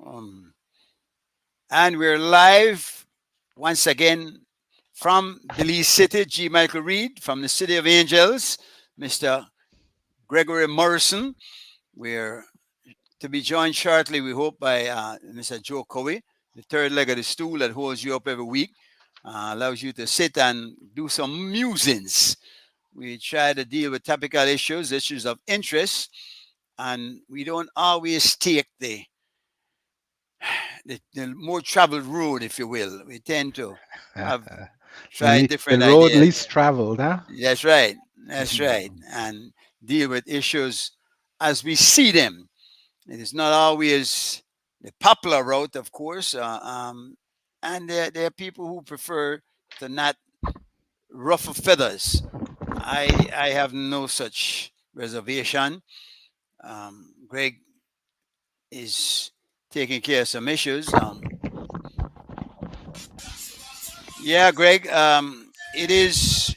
Um, and we're live once again from Belize City. G. Michael Reed from the City of Angels, Mr. Gregory Morrison. We're to be joined shortly, we hope, by Mr. Joe Cowie, the third leg of the stool that holds you up every week, allows you to sit and do some musings. We try to deal with topical issues of interest, and we don't always take the more traveled road, if you will. We tend to have try The different road ideas. least traveled, huh? That's right. That's right. Mhm. And deal with issues as we see them. It is not always the popular route, of course. And there are people who prefer to not ruffle feathers. I have no such reservation. Greg is taking care of some issues. Yeah, Greg. It is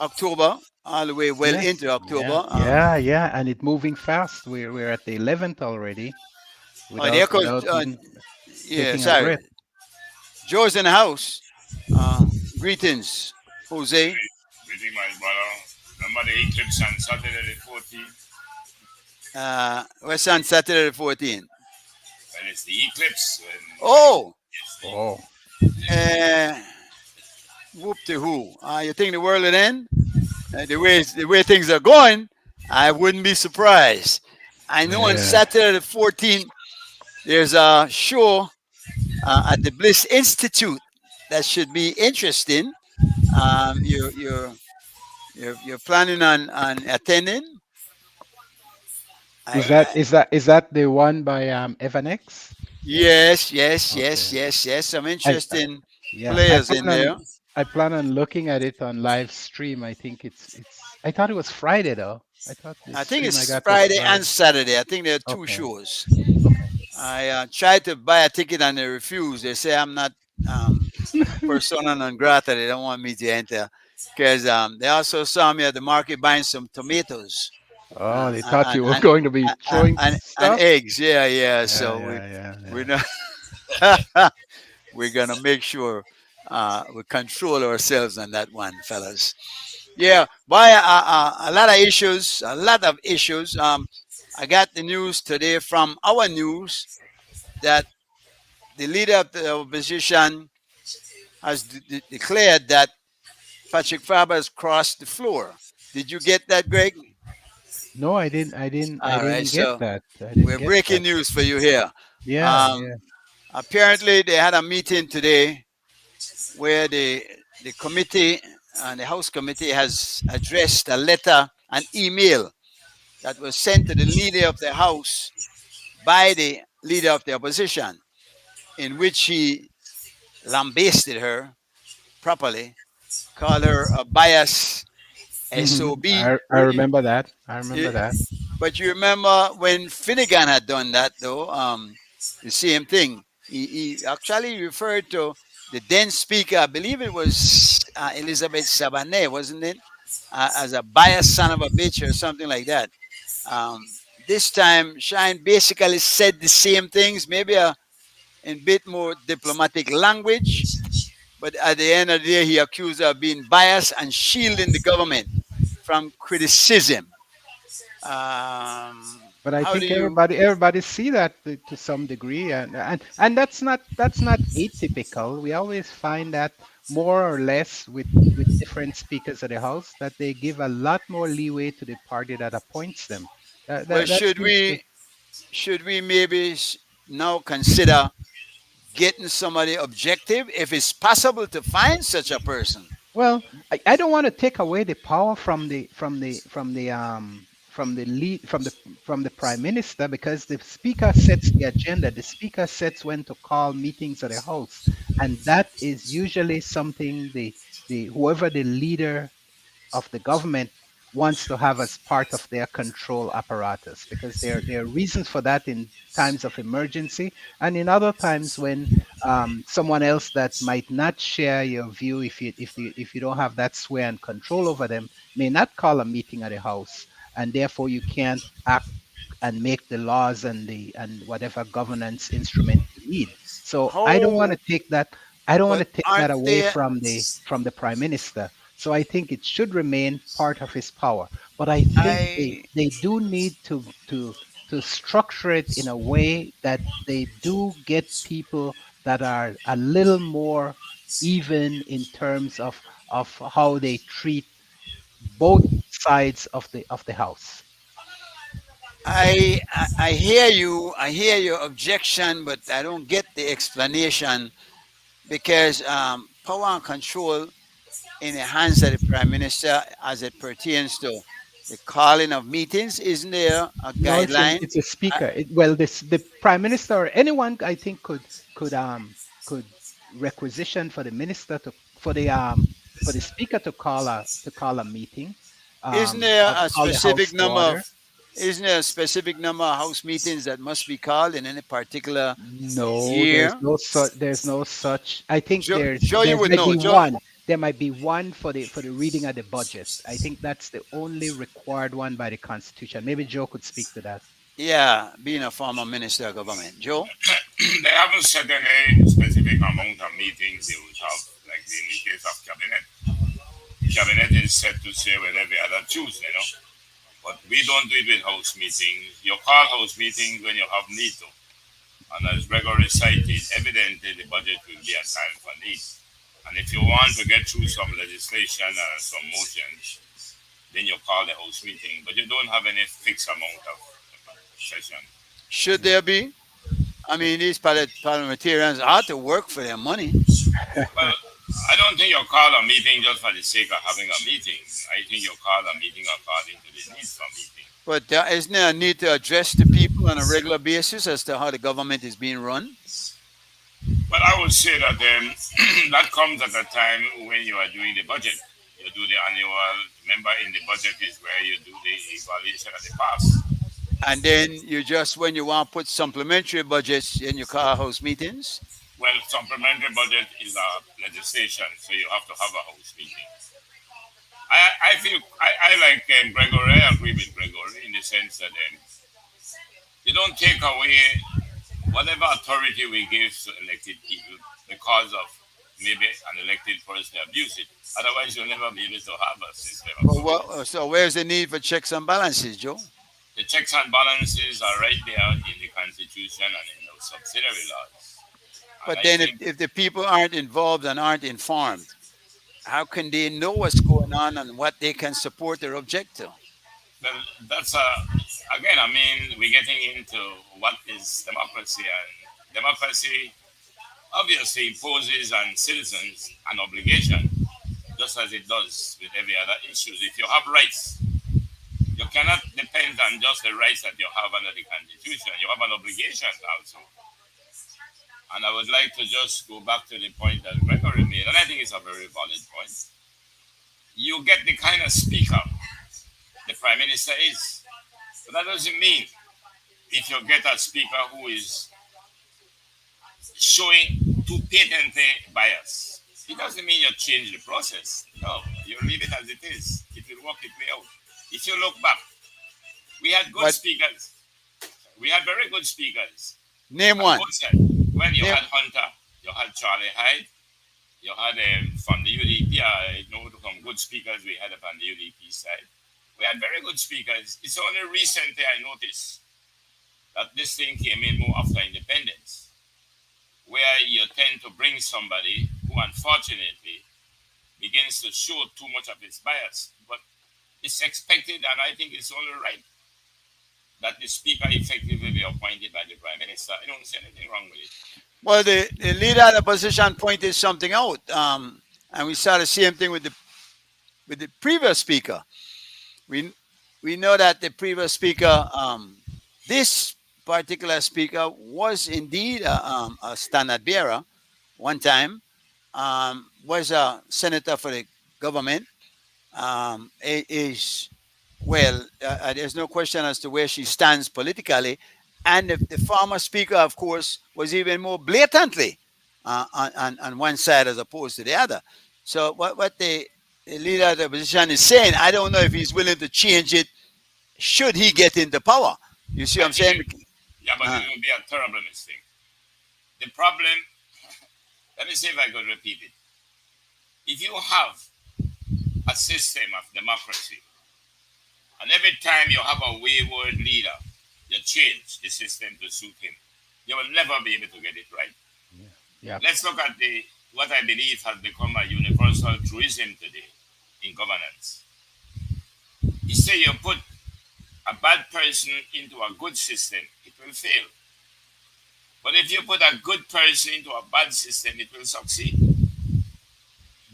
October, all the way well Yes, into yeah, October. yeah, and it moving fast. We're at the 11th already, Oh, there goes. without even Yeah, taking a sorry. breath. Joe's in the house. Uh, Greetings, Jose. Greeting my brother. Remember the eclipse on Saturday the 14th? What's on Saturday the 14th? Well, it's the eclipse. Oh, Yes, Oh, uh, whoop de who. You think the world would end? The way things are going, I wouldn't be surprised. I know on yeah. Saturday the 14th, there's a show at the Bliss Institute that should be interesting. You're planning on attending? Is I, that I is that is that the one by Evan X? Yes, yes, yes, Okay. yes, yes. Some I interesting Yeah, players in there. I plan on looking at it on live stream. I think it's I thought it was Friday though. I thought the I think stream I it's got was Friday and Friday. Saturday. I think there are two Okay. shows. Okay. I tried to buy a ticket and they refused. They say I'm not persona non grata. They don't want me to enter because they also saw me at the market buying some tomatoes Oh, uh, they thought you were and, going to be throwing and stuff? eggs. Yeah, yeah. Yeah, So yeah, yeah, we're yeah. not. We're gonna make sure we control ourselves on that one, fellas. Yeah, boy, a lot of issues, a lot of issues. I got the news today from our news that the leader of the opposition has declared that Patrick Faber has crossed the floor. Did you get that, Greg? No, I All right, didn't get so that. I didn't we're get breaking that. news for you here. Yeah, yeah. Um, Apparently, they had a meeting today where the committee and the House committee has addressed a letter, an email that was sent to the leader of the House by the leader of the opposition, in which he lambasted her properly, called her a bias SOB. I remember that. I remember that. But you remember when Finnegan had done that, though, the same thing. He actually referred to the then speaker, I believe it was Elizabeth Sabanet, wasn't it? As a biased son of a bitch or something like that. This time, Shine basically said the same things, maybe in a bit more diplomatic language, but at the end of the day, he accused her of being biased and shielding the government from criticism. But I How do think you? everybody see that to some degree, and that's not atypical. We always find that more or less with different speakers of the house that they give a lot more leeway to the party that appoints them. Well, That seems to. should we maybe now consider getting somebody objective if it's possible to find such a person? Well, I don't want to take away the power from the lead from the prime minister, because the speaker sets the agenda. The speaker sets when to call meetings of the house, and that is usually something the whoever the leader of the government wants to have as part of their control apparatus, because there are reasons for that in times of emergency, and in other times when someone else that might not share your view, if you don't have that sway and control over them, may not call a meeting at the house, and therefore you can't act and make the laws and the and whatever governance instrument you need. So I don't want How? to take that. I don't want But to take aren't that away there? from the prime minister. So I think it should remain part of his power. But I think I they do need to structure it in a way that they do get people that are a little more even in terms of how they treat both sides of the house. I hear you. I hear your objection, but I don't get the explanation because power and control in the hands of the prime minister as it pertains to the calling of meetings. Isn't there a No, guideline? it's a Uh, speaker. Well, this the prime minister or anyone I think could requisition for the minister to for the speaker to call a meeting, isn't there or a call the house specific to number of order. isn't there a specific number of house meetings that must be called in any particular No, year? there's no such. I think Joe, you there would might know. be Joe, one. There might be one for the reading of the budget. I think that's the only required one by the Constitution. Maybe Joe could speak to that. yeah, being a former minister of government. Joe, They haven't set any specific amount of meetings they would have, like in the case of cabinet. Cabinet is set to say whether every other Tuesday. But we don't do it with house meetings. You call house meetings when you have need to. And as regularly cited, evidently the budget will be a time for need. And if you want to get through some legislation and some motions, then you call the house meeting. But you don't have any fixed amount of session. should there be? I mean, these parliamentarians ought to work for their money. Well, I don't think you call a meeting just for the sake of having a meeting. I think you call a meeting according to the needs for meeting. But isn't there a need to address the people on a regular basis as to how the government is being run? But I would say that that comes at a time when you are doing the budget. You do the annual. Remember, in the budget is where you do the evaluation of the past. And then you just, when you want to put supplementary budgets in your car house meetings, Well, supplementary budget is a legislation, so you have to have a house meeting. I feel I like Gregory. I agree with Gregory in the sense that you don't take away whatever authority we give to elected people because of maybe an elected person abuse it. Otherwise, you'll never be able to have a system of but government. so where's the need for checks and balances, Joe? The checks and balances are right there in the Constitution and in the subsidiary laws. And But I then think, if the people aren't involved and aren't informed, how can they know what's going on and what they can support or object to? well, that's again, I mean, we're getting into what is democracy, and democracy obviously imposes on citizens an obligation, just as it does with every other issue. If you have rights, you cannot depend on just the rights that you have under the Constitution. You have an obligation also. And I would like to just go back to the point that Gregory made, and I think it's a very valid point. You get the kind of speaker the Prime Minister is. But that doesn't mean if you get a speaker who is showing too patently bias, it doesn't mean you change the process. No, you leave it as it is. It will work its way out. If you look back, we had good But speakers. We had very good speakers name on one. both sides. When you Name, had Hunter, you had Charlie Hyde, you had from the UDP, I know some good speakers we had on the UDP side. We had very good speakers. It's only recently I noticed that this thing came in more after independence, where you tend to bring somebody who unfortunately begins to show too much of his bias. But it's expected, and I think it's only right that the speaker effectively be appointed by the prime minister. I don't see anything wrong with it. well, the leader of the opposition pointed something out, and we saw the same thing with the previous speaker. We we know that the previous speaker, this particular speaker, was indeed a standard bearer one time. Was a senator for the government. Is well, there's no question as to where she stands politically. And the former speaker, of course, was even more blatantly on one side as opposed to the other. So what the leader of the opposition is saying, I don't know if he's willing to change it should he get into power. You see what I I'm think saying? it, yeah, but Uh, it will be a terrible mistake. The problem, let me see if I could repeat it. If you have a system of democracy, and every time you have a wayward leader, you change the system to suit him, you will never be able to get it right. Yeah. Yeah. Let's look at the what I believe has become a universal truism today in governance. You say you put a bad person into a good system, it will fail. But if you put a good person into a bad system, it will succeed.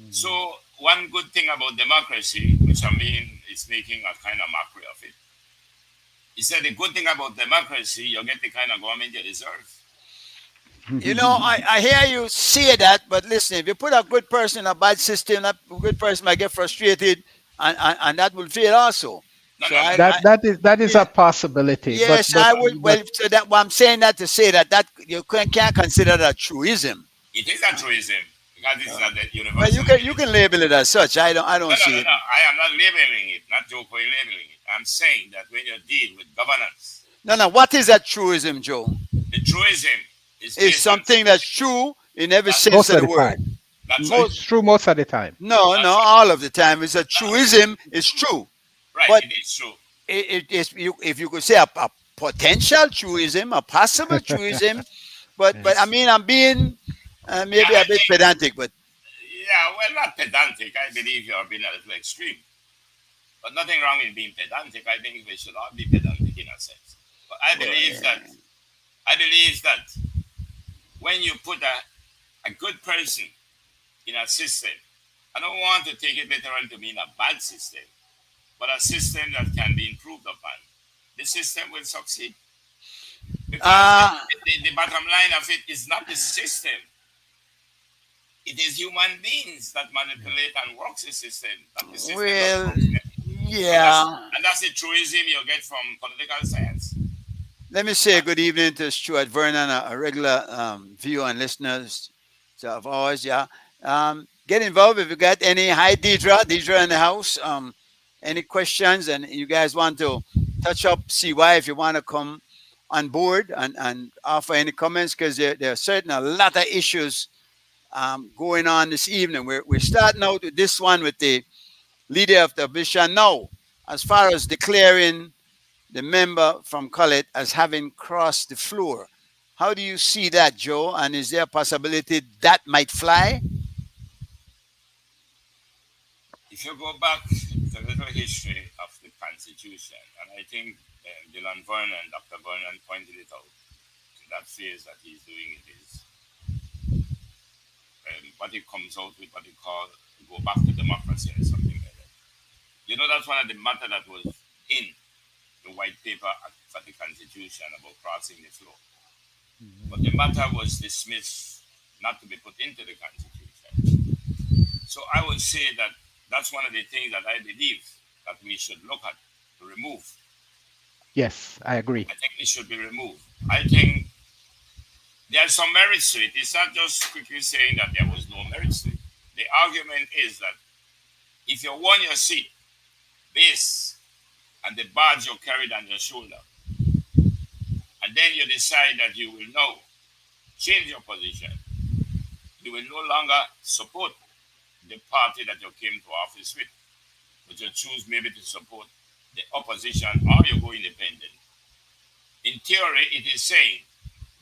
Mhm. So one good thing about democracy, which I mean is making a kind of mockery of it, he said the good thing about democracy, you get the kind of government you deserve. you know, I hear you say that, but listen, if you put a good person in a bad system, that good person might get frustrated, and that will fail also. No, So no, no, I, no. that I that is yeah, a possibility, yes, but I would. Well, so that what I'm saying that to say that you can't consider that truism. It is a Uh, truism because this is uh, a the well, universal you truism. can label it as such. I No, don't no, see no, it. no. I am not labeling it, not joking labeling it. I'm saying that when you deal with governance, No, no. What is that truism, Joe? the truism is Is based on something that's true in every that. sense most of of the the word. time, That's right. Most it's true most of the time. no, no, That's right. all of the time. It's a No, truism. It's true, right. but It is true. it is you if you could say a potential truism, a possible truism, but I It's mean I'm being yeah. maybe a I bit think pedantic, but yeah. Well, not pedantic. I believe you are being a little extreme, but nothing wrong in being pedantic. I think we should all be pedantic in a sense. But well, I believe that when you put a good person in a system, I don't want to take it literally to mean a bad system, but a system that can be improved upon. The system will succeed because uh the bottom line of it is not the system. It is human beings that manipulate and works the system, not the system that well, works them. So yeah. that's the truism you get from political science. Let me say Uh, good evening to Stuart Vernon, a regular viewer and listeners of ours. Yeah, get involved if you got any. Hi, Deidre in the house. Any questions, and you guys want to touch up CY if you want to come on board and offer any comments because there are certain a lot of issues going on this evening. We're starting out with this one with the leader of the opposition now, as far as declaring the member from Collet as having crossed the floor. How do you see that, Joe? And is there a possibility that might fly? if you go back to the little history of the Constitution, and I think Dylan Vernon, Dr. Vernon pointed it out, so that phase that he's doing it is what he comes out with, what he call go back to democracy and something like that. You know, that's one of the matter that was in the white paper for the Constitution about crossing the floor. But the matter was dismissed not to be put into the Constitution. So I would say that that's one of the things that I believe that we should look at to remove. Yes, I agree. I think it should be removed. I think there's some merits to it. It's not just quickly saying that there was no merits to it. The argument is that if you won your seat based on the badge you carried on your shoulder, and then you decide that you will now change your position, you will no longer support the party that you came to office with, but you choose maybe to support the opposition or you go independent. In theory, it is saying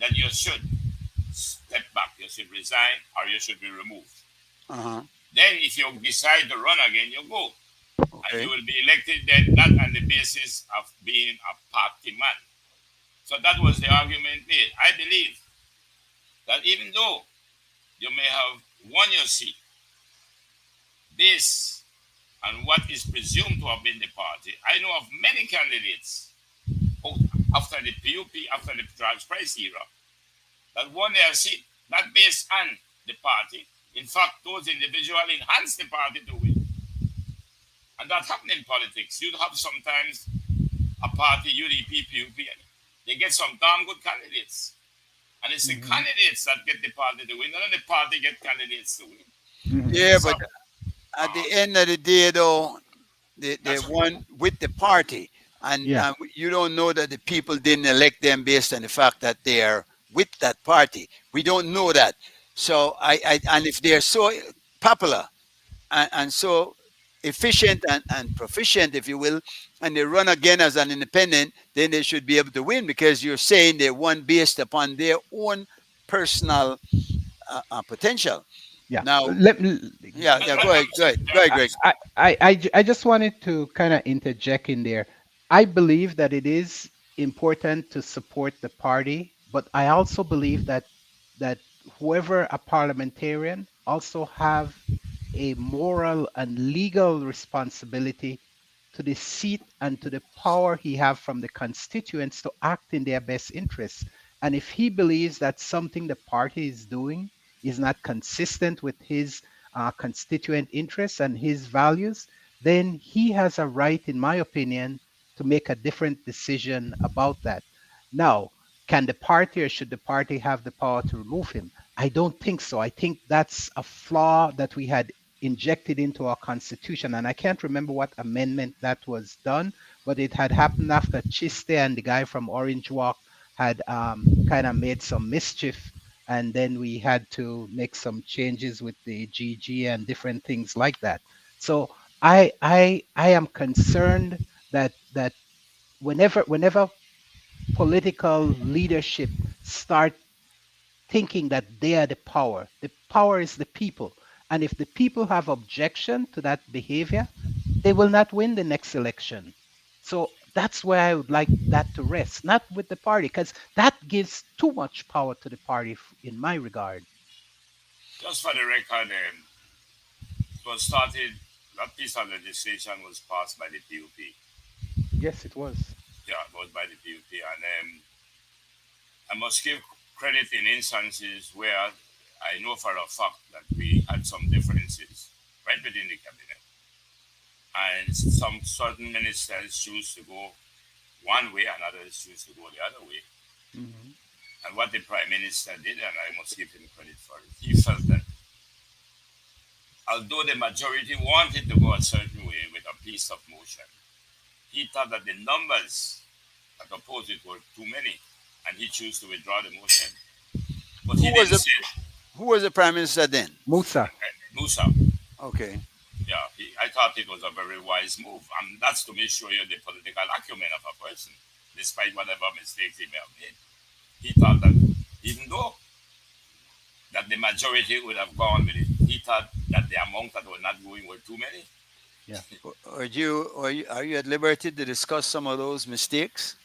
that you should step back, you should resign, or you should be removed. Uh-huh. Then, if you decide to run again, you go. And you Okay. will be elected then not on the basis of being a party man. So that was the argument made. I believe that even though you may have won your seat based on what is presumed to have been the party, I know of many candidates after the PUP, after the Charles Price era, that won their seat not based on the party. In fact, those individuals enhanced the party to win. And that happened in politics. You'd have sometimes a party, UDP, PUP, and they get some damn good candidates. And it's the Mhm. candidates that get the party to win, not the party get candidates to win. Mhm. Yeah, So but at the end of the day, though, they that's won with the party. and Yeah. you don't know that the people didn't elect them based on the fact that they are with that party. We don't know that. So and if they're so popular and so efficient and proficient, if you will, and they run again as an independent, then they should be able to win because you're saying they won based upon their own personal potential. Yeah. Now, Let, yeah, Let, yeah, let, let me say, go ahead, yeah, Greg. I just wanted to kind of interject in there. I believe that it is important to support the party, but I also believe that whoever a parliamentarian also have a moral and legal responsibility to the seat and to the power he have from the constituents to act in their best interests. And if he believes that something the party is doing is not consistent with his constituent interests and his values, then he has a right, in my opinion, to make a different decision about that. Now, can the party or should the party have the power to remove him? I don't think so. I think that's a flaw that we had injected into our constitution. And I can't remember what amendment that was done, but it had happened after Chiste and the guy from Orange Walk had kind of made some mischief. And then we had to make some changes with the GG and different things like that. So I am concerned that whenever political leadership start thinking that they are the power is the people. And if the people have objection to that behavior, they will not win the next election. So that's where I would like that to rest, not with the party, because that gives too much power to the party in my regard. just for the record, it was started, that piece of legislation was passed by the PUP. Yes, it was. Yeah, it was by the PUP. And I must give credit in instances where I know for a fact that we had some differences right within the cabinet. And some certain ministers choose to go one way and others choose to go the other way. Hmm. And what the prime minister did, and I must give him credit for it, he felt that although the majority wanted to go a certain way with a piece of motion, he thought that the numbers that opposed it were too many, and he chose to withdraw the motion. But he Who was didn't the say, who was the prime minister then? Musa. Musa, Okay. yeah, I thought it was a very wise move. And that's to make sure you the political acumen of a person, despite whatever mistakes he may have made. He thought that even though that the majority would have gone with it, he thought that the amount that were not going were too many. Yeah. Are you at liberty to discuss some of those mistakes?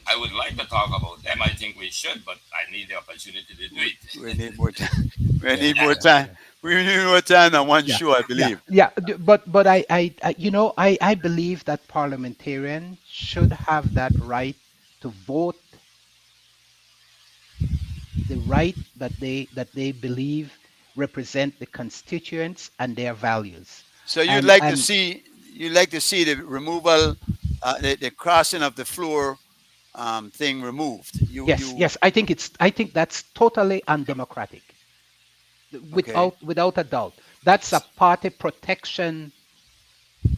I would like to talk about them. I think we should, but I need the opportunity to do We it. need more time. We Yeah. need more Yeah. time. Yeah. We need more time than one Yeah. show, I Yeah. believe. Yeah. But I believe that parliamentarians should have that right to vote the right that they believe represent the constituents and their values. So And you'd like to see the removal, the crossing of the floor thing removed. yes, yes, I think that's totally undemocratic, Okay, without a doubt. That's a party protection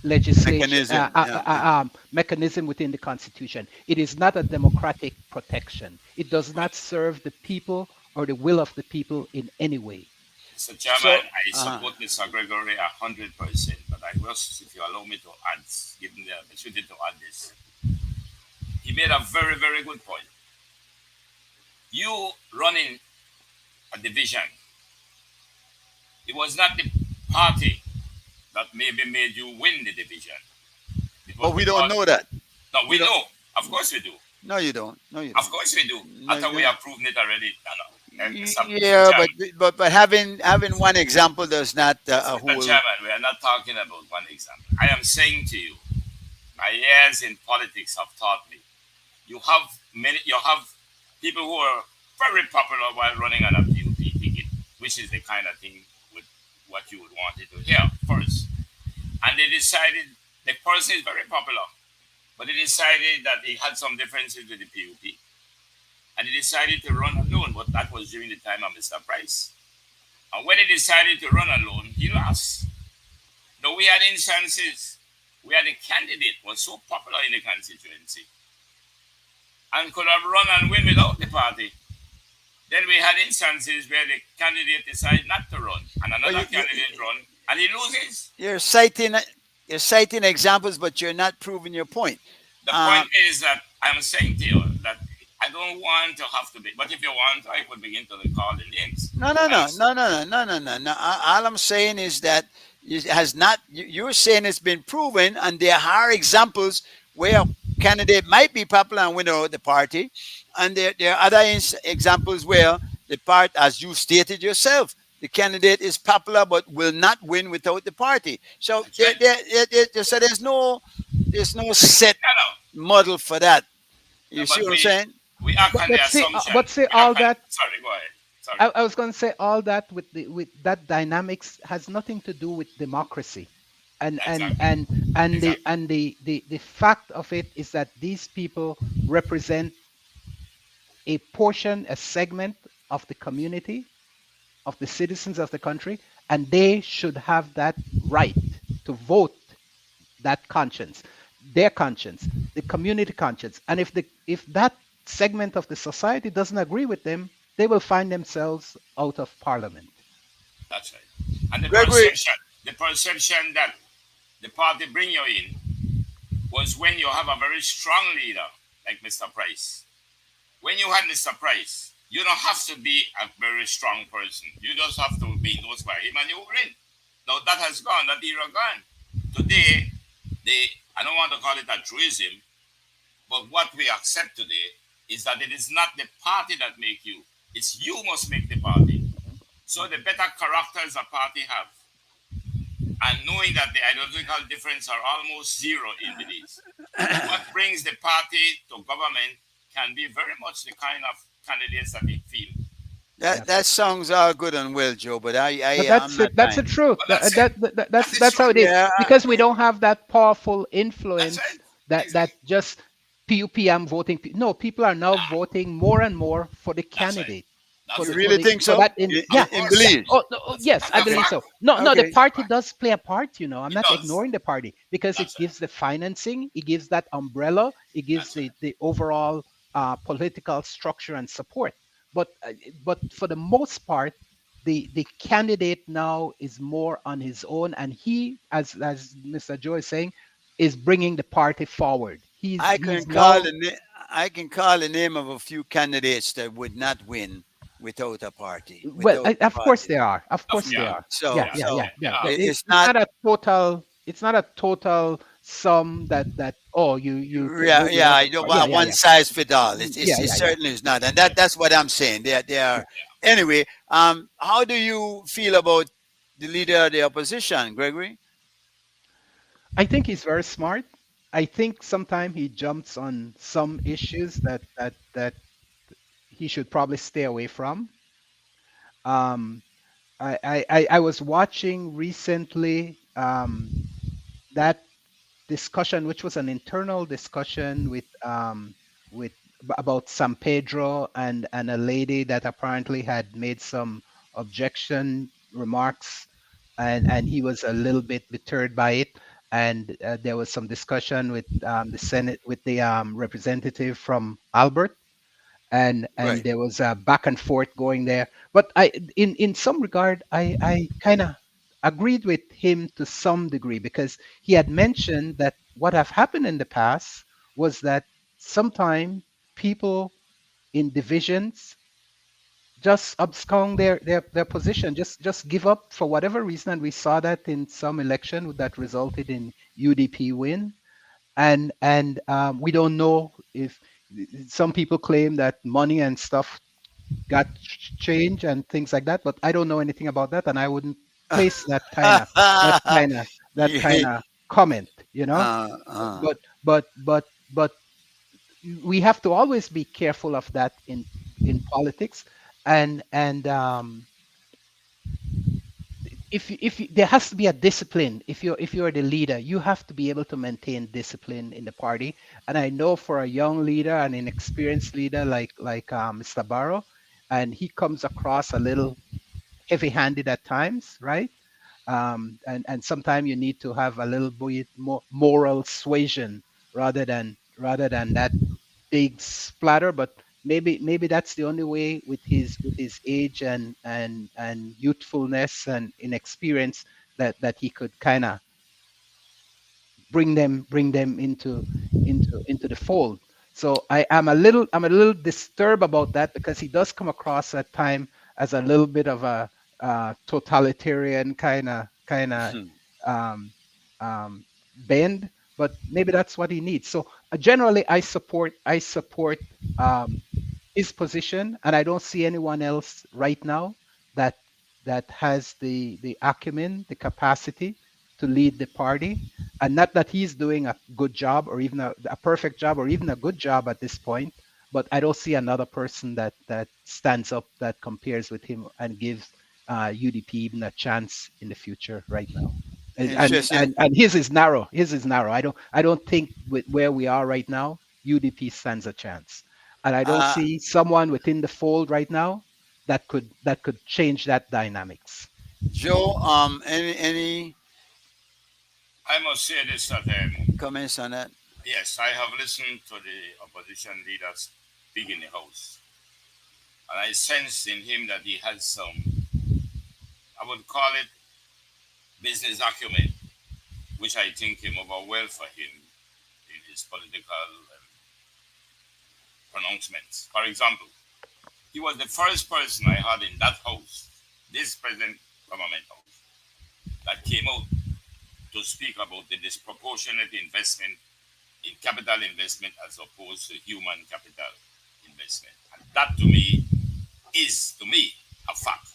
legislation mechanism. Yeah, yeah. mechanism within the constitution. It is not a democratic protection. It does not serve the people or the will of the people in any way. Mr. So, Chairman, I uh, support Mr. Gregory 100%, but I wish, if you allow me to add, given the opportunity to add this, he made a very, very good point. You running a division, it was not the party that maybe made you win the division. It was but we don't because, know that. no, We we don't. know, of course we do. No, you don't. No, you Of don't. course we do. No, you After we don't. have proven it already, no, no. Mr. Yeah, Chairman, but having one example does not a Mr. whole. Chairman, we are not talking about one example. I am saying to you, my years in politics have taught me. You have people who are very popular while running on a PUP ticket, which is the kind of thing with what you would want it to hear first. And they decided the person is very popular, but they decided that he had some differences with the PUP, and he decided to run alone. But that was during the time of Mr. Price. And when he decided to run alone, he lost. Now we had instances where the candidate was so popular in the constituency and could have run and win without the party. Then we had instances where the candidate decided not to run and Well, another candidate run and he loses. you're citing you're citing examples, but you're not proving your point. The point Um, is that I'm saying to you that I don't want to have to be, but if you want, I could begin to recall the names. no, no, no, As no, no, no, no, no, no, no. All I'm saying is that it has not. You're saying it's been proven, and there are examples where a candidate might be popular and win out the party, and there are other examples where the part, as you stated yourself, the candidate is popular but will not win without the party. So that's right. so there's no set No, no, model for that. no, You see but what I'm saying? we act But on the let's say, assumption. but say We all act on, that. sorry, go ahead. Sorry. I was going to say all that with that dynamics has nothing to do with democracy, and and Exactly. and and the Exactly. and the fact of it is that these people represent a portion, a segment of the community, of the citizens of the country, and they should have that right to vote, that conscience, their conscience, the community conscience. And if that segment of the society doesn't agree with them, they will find themselves out of parliament. That's right. And Gregory, the perception that the party bring you in was when you have a very strong leader like Mr. Price. When you had Mr. Price, you don't have to be a very strong person. You just have to be endorsed by him and you win. Now that has gone, that era gone. Today, they I don't want to call it a truism, but what we accept today is that it is not the party that make you. It's you must make the party. So the better characters a party have, and knowing that the ideological difference are almost zero in the days, what brings the party to government can be very much the kind of candidates that they feel. Yeah. that sounds all good and well, Joe, but But I'm that's not it. That's the buying. truth. But that's it. That is That's true. how it is. Yeah, Because we don't have that powerful That's influence right. that Exactly. just PUP, voting. No, people are now Nah, voting more and more for the that's right. candidate. For That's you the it. for really the think for so? that in Of yeah, In course. yeah. Belize? Yes, I That's a believe fact. so. No, no, the Okay. That's a party fact. does play a part. I'm It not does. ignoring the party because it That's right. gives the financing, it gives that umbrella, it gives That's right. the overall political structure and support. But but for the most part, the candidate now is more on his own, and he, as Mr. Joe is saying, is bringing the party forward. I He's can call now. the I can call the name of a few candidates that would not win without a party. Well, Without the of course party. they are. Of Of course they yeah, are. Yeah, So yeah, yeah, so yeah, yeah, yeah. yeah. It's it's not. not a total. It's not a total sum that oh you could Yeah, vote yeah. without I a don't part. Yeah, want yeah, one yeah, size fit all. yeah, It yeah, yeah, certainly is not, and that's what I'm saying. They are yeah. anyway. How do you feel about the leader of the opposition, Gregory? I think he's very smart. I think sometimes he jumps on some issues that he should probably stay away from. Um, I was watching recently that discussion, which was an internal discussion with about San Pedro and a lady that apparently had made some objection remarks, and he was a little bit deterred by it. And there was some discussion with the Senate, with the representative from Albert, and Right. there was a back and forth going there. But in some regard, I kind of agreed with him to some degree, because he had mentioned that what have happened in the past was that sometimes people in divisions just abscond their position, just give up for whatever reason, and we saw that in some election that resulted in UDP win. And we don't know if some people claim that money and stuff got changed and things like that, but I don't know anything about that, and I wouldn't place that kind Yeah. of comment, uh, uh, but we have to always be careful of that in politics. And there has to be a discipline. If you're the leader, you have to be able to maintain discipline in the party. And I know for a young leader and an experienced leader like Mr. Barrow, and he comes across a little heavy-handed at times, right? And sometimes you need to have a little bit more moral suasion rather than that big splatter. But maybe that's the only way with his age and youthfulness and inexperience that he could kind of bring them into the fold. So I'm a little disturbed about that because he does come across at time as a little bit of a totalitarian kind of Hmm. um, bend, but maybe that's what he needs. So generally, I support um, his position, and I don't see anyone else right now that that has the acumen, the capacity to lead the party. And not that he's doing a good job or even a perfect job or even a good job at this point, but I don't see another person that stands up that compares with him and gives UDP even a chance in the future right now. And and Interesting. and, and his is narrow. His is narrow. I don't think with where we are right now, UDP stands a chance. And I don't Uh, see someone within the fold right now that could change that dynamics. Joe, any I must say this that comments on that? yes, I have listened to the opposition leaders speak in the House, and I sensed in him that he has some, I would call it business acumen, which I think came over well for him in his political pronouncements. For example, he was the first person I heard in that House, this present government House, that came out to speak about the disproportionate investment in capital investment as opposed to human capital investment. And that to me, a fact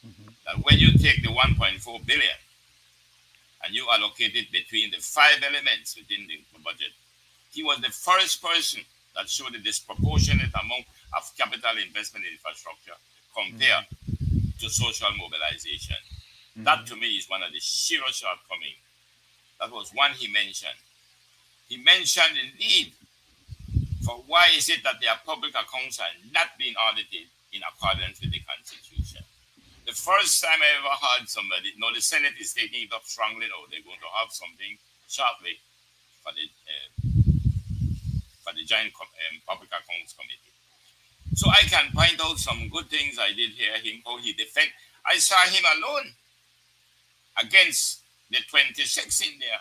Mhm. that when you take the 1.4 billion and you allocate it between the five elements within the budget, he was the first person that showed the disproportionate amount of capital investment in infrastructure compared Mhm. to social mobilization. That Mhm. to me is one of the serious shortcomings. That was one he mentioned. He mentioned indeed for why is it that their public accounts are not being audited in accordance with the Constitution. The first time I ever heard somebody, no, the Senate is taking it up strongly now. They're going to have something shortly for the Joint Public Accounts Committee. So I can point out some good things I did hear him, how he defend. I saw him alone against the 26 in there,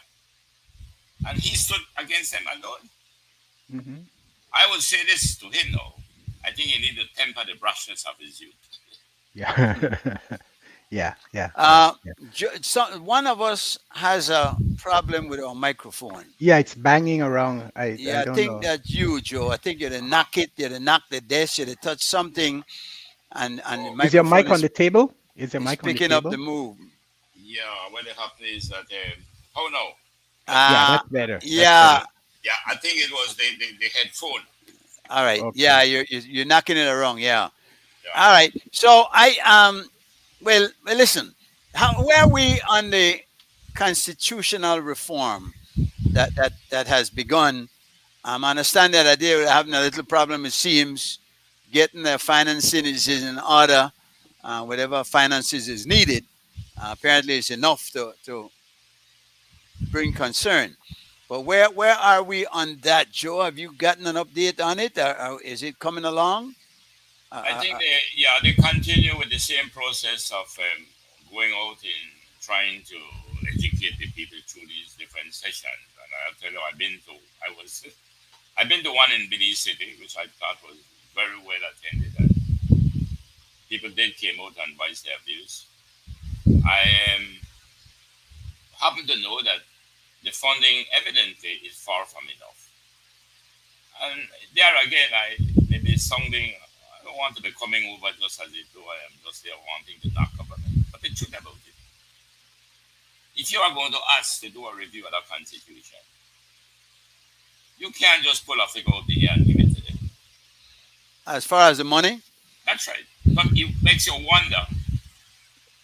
and he stood against them alone. Mhm. I will say this to him now. I think he need to temper the brushness of his youth. Yeah. Hmm. Yeah. Yeah. Yeah. Yeah. One of us has a problem with our microphone. Yeah. It's banging around. I Yeah, I don't think know. that's you, Joe. I think you'd knock it, you'd knock the desk, you'd touch something, and the Oh, Is your microphone mic on the table? Is your is mic on the picking up the table? move. yeah. What happened is that, oh no, let me Yeah, Uh just, that's better. That's better. yeah. yeah, I think it was the headphone. All right. Okay. Yeah, you're knocking it around. Yeah. All Yeah. right. So well listen. Where are we on the constitutional reform that has begun? I understand that idea. We're having a little problem. It seems getting the financing is in order. Whatever finances is needed, apparently, is enough to bring concern. But where are we on that, Joe? Have you gotten an update on it? Or is it coming along? I Uh, uh, think uh, they continue with the same process of going out and trying to educate the people through these different sessions. And I'll tell you, I've been to one in Belize City, which I thought was very well attended, and people did came out and voiced their views. I happen to know that the funding evidently is far from enough. And there again, I maybe sounding, I don't want to be coming over just as it do. I am just there wanting to knock government. But the truth about it, if you are going to ask to do a review of the constitution, you can't just pull a figure out the air and give it to them. as far as the money, That's right. But it makes you wonder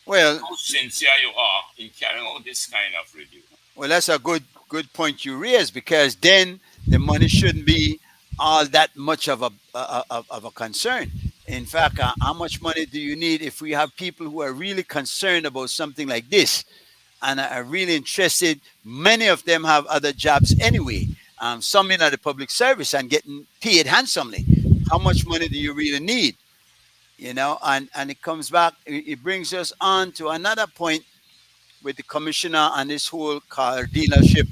well, how sincere you are in carrying out this kind of review. that's a good point you raise, because then the money shouldn't be all that much of a concern. In fact, how much money do you need if we have people who are really concerned about something like this and are really interested? Many of them have other jobs anyway. Some in the public service and getting paid handsomely. How much money do you really need? And it comes back. It brings us on to another point with the commissioner and this whole car dealership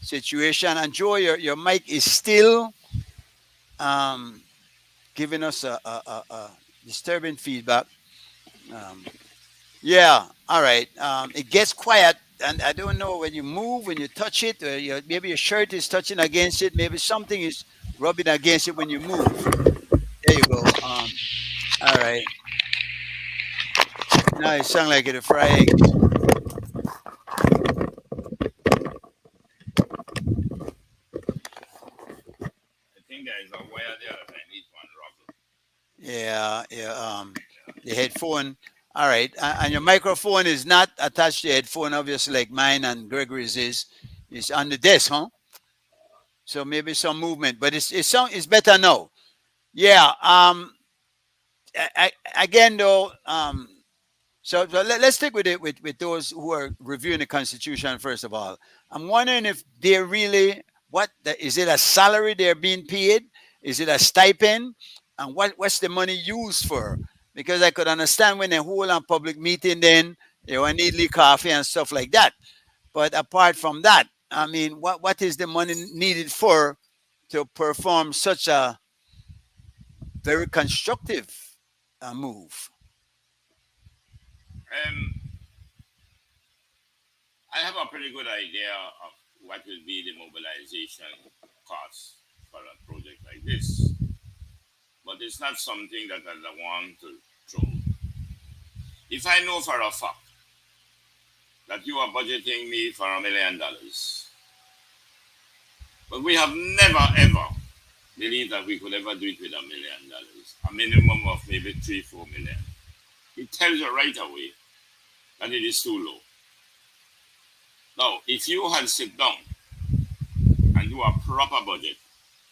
situation. And Joe, your mic is still um, giving us a disturbing feedback. Um, yeah, all right. It gets quiet, and I don't know when you move, when you touch it, or maybe your shirt is touching against it, maybe something is rubbing against it when you move. There you go. All right. Now it sounds like it a fry egg. I think there is a wire there that I need to unravel. Yeah, yeah. The headphone. All right, and your microphone is not attached to your headphone, obviously, like mine and Gregory's is. It's on the desk, huh? So maybe some movement, but it's better now. Yeah. Again, though. So let's stick with it with those who are reviewing the Constitution. First of all, I'm wondering if they're really is it a salary they're being paid? Is it a stipend? And what's the money used for? Because I could understand when they hold a public meeting, then they need coffee and stuff like that. But apart from that, I mean, what is the money needed for to perform such a very constructive move? Um, I have a pretty good idea of what will be the mobilization cost for a project like this, but it's not something that I want to throw. If I know for a fact that you are budgeting me for $1 million, but we have never ever believed that we could ever do it with $1 million, a minimum of maybe 3-4 million. It tells you right away that it is too low. Now, if you had sit down and do a proper budget,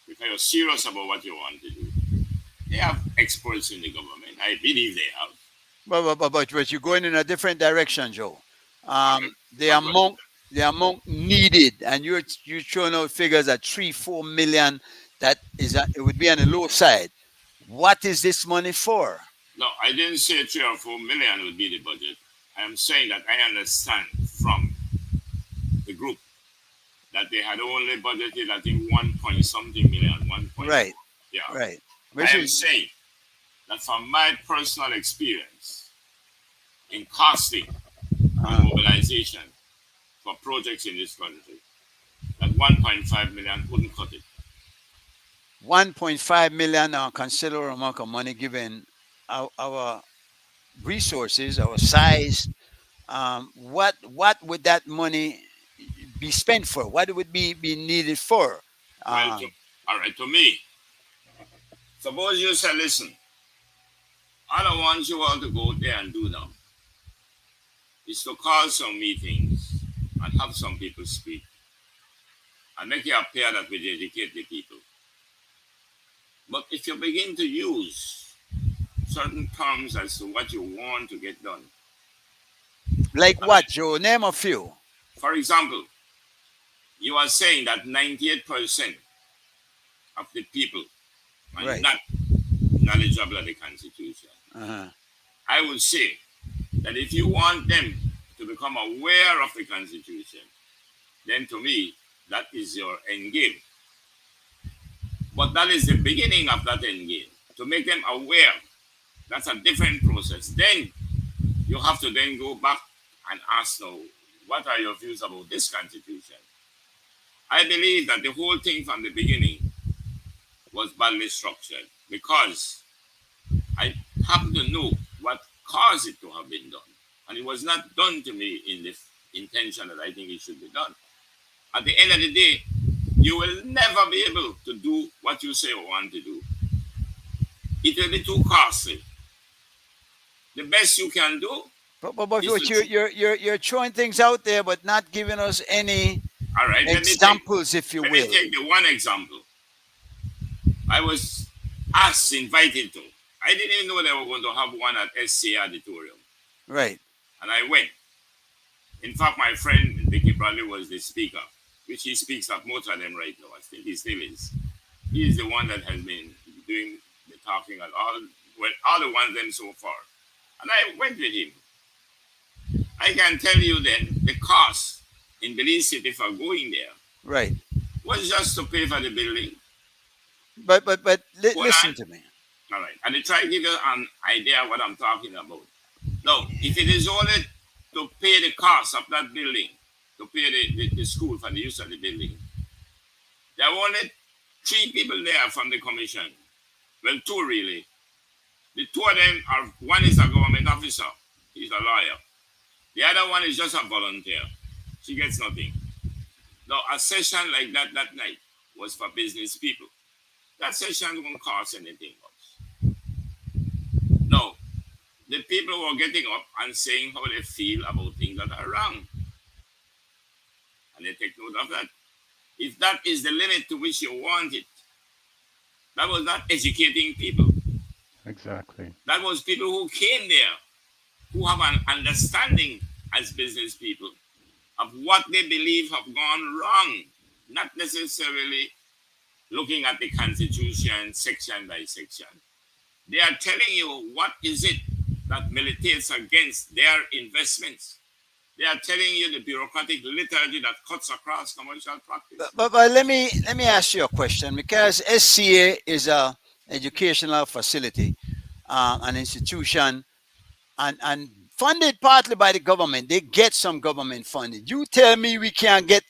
because you're serious about what you want to do, they have experts in the government. I believe they have. But you're going in a different direction, Joe. Okay. The What was amount the amount needed, and you're throwing out figures at 3-4 million. That it would be on the low side. What is this money for? No, I didn't say 3 or 4 million would be the budget. I am saying that I understand from the group that they had only budgeted, I think, 1 point something million, 1 point. Right, Yeah. right. I Which am is saying that from my personal experience in costing and uh, mobilization for projects in this country, that 1.5 million wouldn't cut it. 1.5 million, a considerable amount of money given our resources, our size. What would that money be spent for? What would be needed for? Well, to, Um, all right, to me, suppose you say, listen, all I want you all to go there and do now is to call some meetings and have some people speak and make it appear that we dedicate the people. But if you begin to use certain terms as to what you want to get done, like I mean, what, Joe? Name a few. for example, you are saying that 98% of the people are Right. not knowledgeable of the Constitution. Uh-huh. I would say that if you want them to become aware of the Constitution, then to me, that is your end game. But that is the beginning of that end game. To make them aware, that's a different process. Then you have to then go back and ask now, what are your views about this Constitution? I believe that the whole thing from the beginning was badly structured because I happen to know what caused it to have been done. And it was not done to me in the intention that I think it should be done. At the end of the day, you will never be able to do what you say you want to do. It will be too costly. The best you can do But is what to. you're throwing things out there, but not giving us any All right, examples, if you let me will. take the one example. I was asked, invited to. I didn't even know they were going to have one at SCA Auditorium. Right. And I went. In fact, my friend Vicky Bradley was the speaker, which he speaks at most of them right now. I think he still is. He is the one that has been doing the talking at all the ones them so far. And I went with him. I can tell you then the cost in Belize City for going there Right. was just to pay for the building. But Hold listen on. to me. All right. And I try to give you an idea of what I'm talking about. Now, if it is only to pay the cost of that building, to pay the school for the use of the building, there were only 3 people there from the commission. Well, 2 really. The 2 of them are, one is a government officer, he's a lawyer. The other one is just a volunteer. She gets nothing. Now, a session like that night was for business people. That session won't cost anything much. Now, the people were getting up and saying how they feel about things that are wrong. And they take note of that. If that is the limit to which you want it, that was not educating people. Exactly. That was people who came there, who have an understanding as business people of what they believe have gone wrong, not necessarily looking at the Constitution section by section. They are telling you what is it that militates against their investments. They are telling you the bureaucratic liturgy that cuts across commercial practice. But let me ask you a question, because SCA is a educational facility, an institution, and funded partly by the government. They get some government funding. You tell me we can't get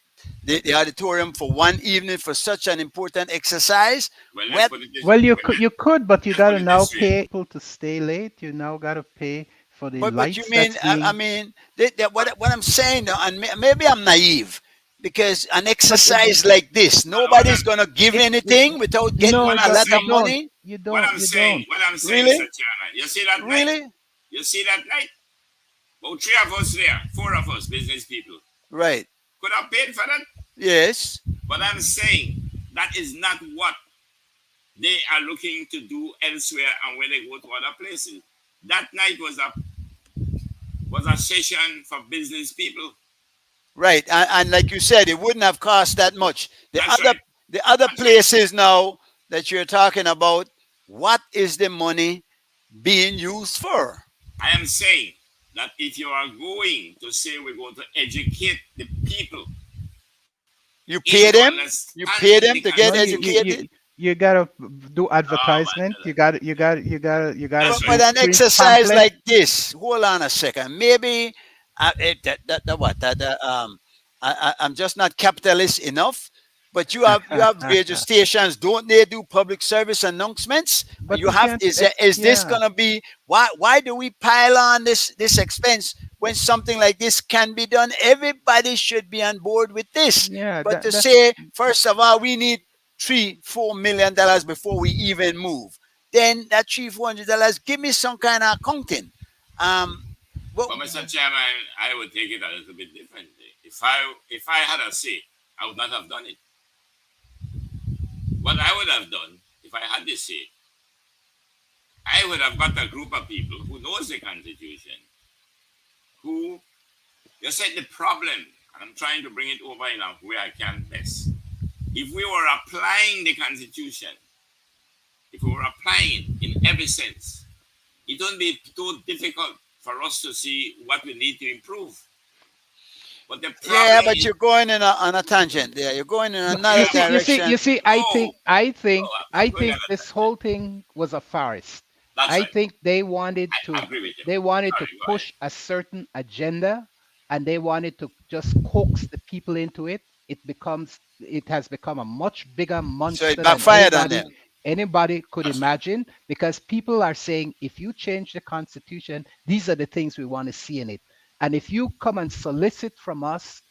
the auditorium for one evening for such an important exercise? Well, Well, let's put it this Well, way. you could, but you Let's gotta put it now this way. pay people to stay late. You now gotta pay for the but you lights mean, that's I being. mean, what I'm saying, though, and maybe I'm naive, because an But exercise like this, What nobody's gonna give anything without getting no, what I'm a lot of you saying, don't. money. You don't. You don't. what I'm saying, Really, Mr. Chairman, you see that night? really, You see that night? About 3 of us there, 4 of us, business people, right? could have paid for that. Yes. But I'm saying that is not what they are looking to do elsewhere and when they go to other places. That night was a session for business people. Right, and like you said, it wouldn't have cost that much. That's right. The other That's right. places now that you're talking about, what is the money being used for? I am saying that if you are going to say we're going to educate the people You pay into them, you pay understanding them the to get No, Constitution. educated. you gotta do Oh my advertisement. God. You gotta That's But right. an print exercise pamphlet. like this, hold on a second. Maybe I'm just not capitalist enough. But you have radio stations, don't they do public service announcements? But You we have can't. is this Yeah. gonna be why do we pile on this expense when something like this can be done? Everybody should be on board with this. Yeah. But to That's. say, first of all, we need $3-4 million before we even move. Then that $300-400, give me some kind of accounting. Um, what, But Mr. Chairman, I would take it a little bit differently. If I had a say, I would not have done it. What I would have done if I had the say, I would have got a group of people who knows the Constitution, who you said the problem, and I'm trying to bring it over in a way I can best. If we were applying the Constitution, if we were applying it in every sense, it wouldn't be too difficult for us to see what we need to improve. But the yeah, problem but is, you're going on a tangent there. You're going in No, another you direction. see. no, no, I I'm going think to this whole thing was a farce. that's I right. think I agree with you. they wanted to Sorry, go ahead. push a certain agenda, and they wanted to just coax the people into it. It has become a much bigger So it monster than backfired on them. anybody could That's right. imagine, because people are saying, if you change the constitution, these are the things we want to see in it. And if you come and solicit from us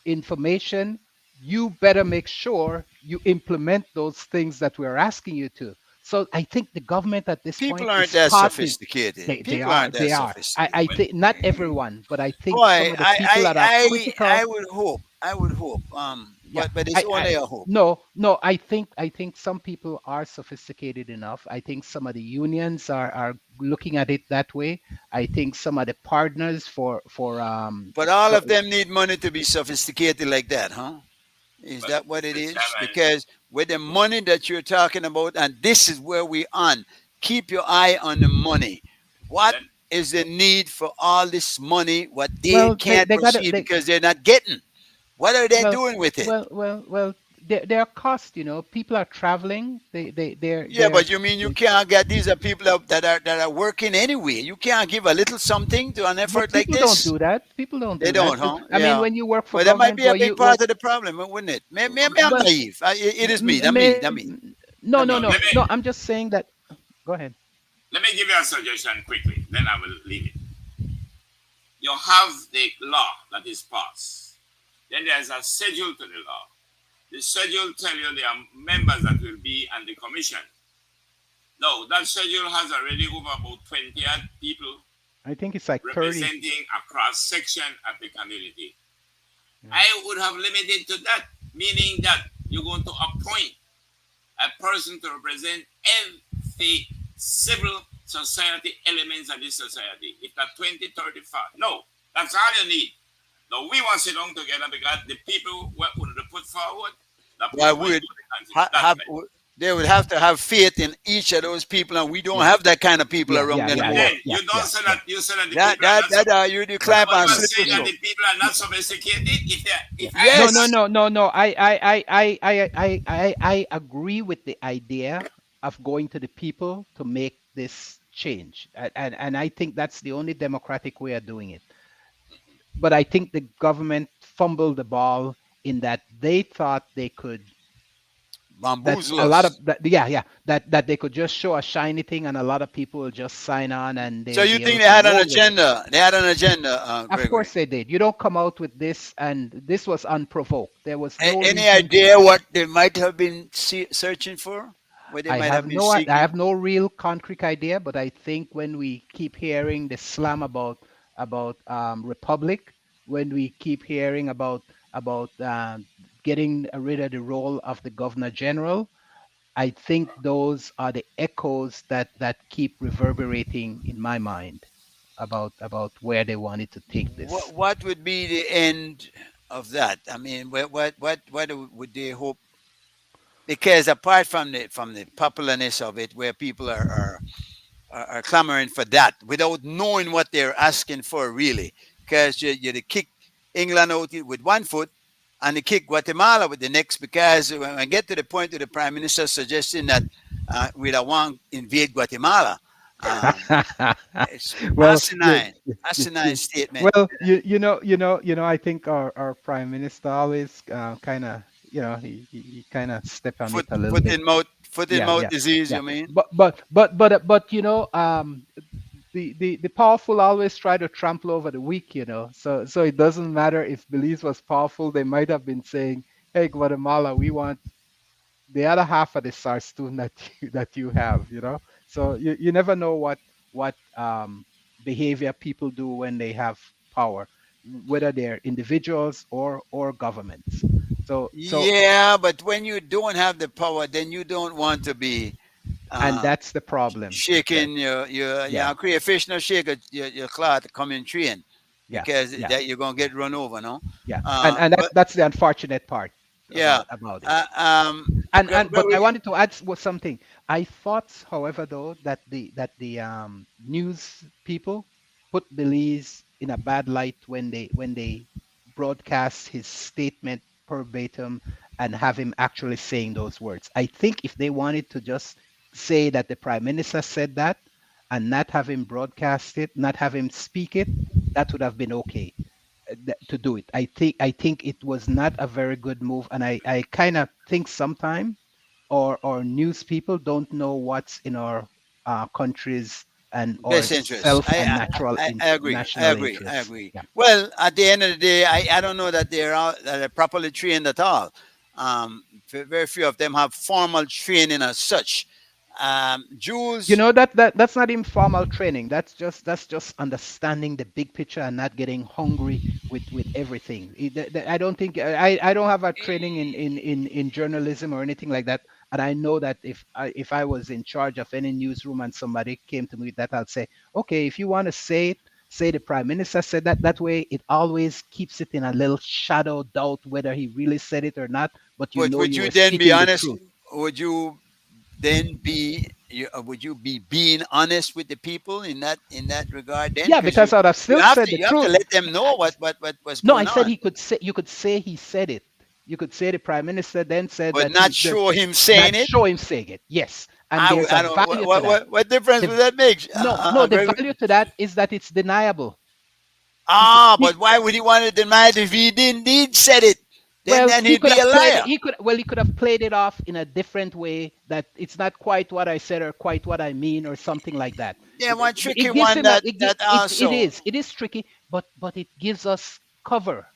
information, you better make sure you implement those things that we're asking you to. So I think the government at this People point aren't is that starting. sophisticated. They People are. aren't that They are. I Well, think sophisticated. not everyone, but I think some Boy, of the people that are I critical. would hope. I would hope. yeah. but it's I only a hope. no, no. I think some people are sophisticated enough. I think some of the unions are looking at it that way. I think some of the partners But all for of them need money to be sophisticated like that, huh? Is But that what it Mr. is? Chairman, Because with the money that you're talking about, and this is where we on, keep your eye on the money. What let is the need for all this money? What they well, can't they got proceed they because they're not getting. What are they well doing with it? well. There are costs. People are traveling. Yeah, they're but you mean you they, can't get these are people that are working anyway. You can't give a little something to an but effort like people don't this. do that. People don't They do that. don't, huh? I mean, Yeah. when you work for Well, that might government, be a where big you where part of the problem, wouldn't it? Maybe I'm well, naive. It is me. m- That me. may, That me. no, That no, no. me. no, no. I'm just saying that. Go ahead. Let me give you a suggestion quickly. Then I will leave it. You have the law that is passed. Then there's a schedule to the law. The schedule tell you there are members that will be on the commission. No, that schedule has already over about 20 odd people I think it's like 30. representing a cross section of the community. Yeah. I would have limited to that, meaning that you're going to appoint a person to represent every civil society elements of this society. If that 20, 35, no, that's all you need. No, we want to sit down together because the people who would put forward, the Why people will do would the country. That's have right. they would have to have faith in each of those people, and we don't Yeah, have that kind of people yeah, around yeah, yeah, Again, yeah, anymore. yeah, you don't yeah, say yeah. that you say that the That people are that not that you No, declare but on you are no, saying slippery that no. slope. the people are not sophisticated. Yeah. If I No, Yes, no, no, no, no. I agree with the idea of going to the people to make this change, and I think that's the only democratic way of doing it. But I think the government fumbled the ball in that they thought they could that bamboozle a lot of us. that yeah that they could just show a shiny thing and a lot of people will just sign on and So they'll you be able think they to had an roll with it. agenda? They had an agenda, Of Gregory. course they did. You don't come out with this, and this was unprovoked. There was no Any reason. idea what they might have been searching for? What they might have been I have seeking? no real concrete idea, but I think when we keep hearing the slam about republic, when we keep hearing about getting rid of the role of the governor general, I think those are the echoes that keep reverberating in my mind about where they wanted to take this. What would be the end of that? I mean, what would they hope? Because apart from the popularness of it, where people are clamoring for that without knowing what they're asking for really, because you kick England out with one foot and you kick Guatemala with the next. Because when I get to the point of the prime minister suggesting that we don't want to invade Guatemala, um, it's Well, you, asinine statement. well, I think our prime minister always kind of, he kind of step on it Foot a little foot bit. in mouth foot in Yeah, mouth yeah, disease. yeah. You mean? But the powerful always try to trample over the weak. So it doesn't matter if Belize was powerful. They might have been saying, "Hey, Guatemala, we want the other half of the SARS that you have." So you never know what behavior people do when they have power, whether they're individuals or governments. So Yeah, but when you don't have the power, then you don't want to be and uh, that's the problem. That shaking your Yeah, crayfish no shake your cloth to come in train, yeah, because yeah, that you're gonna get run over, no? yeah. And But that's the unfortunate part yeah, about it. uh, um, But I Gregory, wanted to add was something. I thought, however, though, that the news people put Belize in a bad light when they broadcast his statement verbatim and have him actually saying those words. I think if they wanted to just say that the prime minister said that and not have him broadcast it, not have him speak it, that would have been okay to do it. I think it was not a very good move, and I kind of think sometime or news people don't know what's in our countries and our best interest. self and I agree. I national agree. I interests. agree. Yeah. Well, at the end of the day, I don't know that they're properly trained at all. Very few of them have formal training as such. You Jules. know that's not informal training. That's just understanding the big picture and not getting hungry with everything. I don't think I don't have a training in journalism or anything like that. And I know that if I was in charge of any newsroom and somebody came to me with that, I'll say, okay, if you want to say it, say the prime minister said that. That way, it always keeps it in a little shadow doubt whether he really said it or not. But you But know would you you were then be speaking the honest? truth. Would you then be? Would you be being honest with the people in that regard? Then, Yeah, because because I'd have still said the you have to truth. let them know what what's No, I going said on, he could say. You could say he said it. You could say the prime minister then said but that not show him saying not it. show him saying it. Yes, and there's a I don't. value to that. What difference The would that make, no, the Gregory? value to that is that it's deniable. He could Ah, he, but why would he want to deny it if he indeed said it? well, Then he he'd could be a have played it. liar. He could have played it off in a different way that it's not quite what I said or quite what I mean or something like that. Yeah, It, it, one tricky it gives one him a that it also. is tricky, but it gives us cover,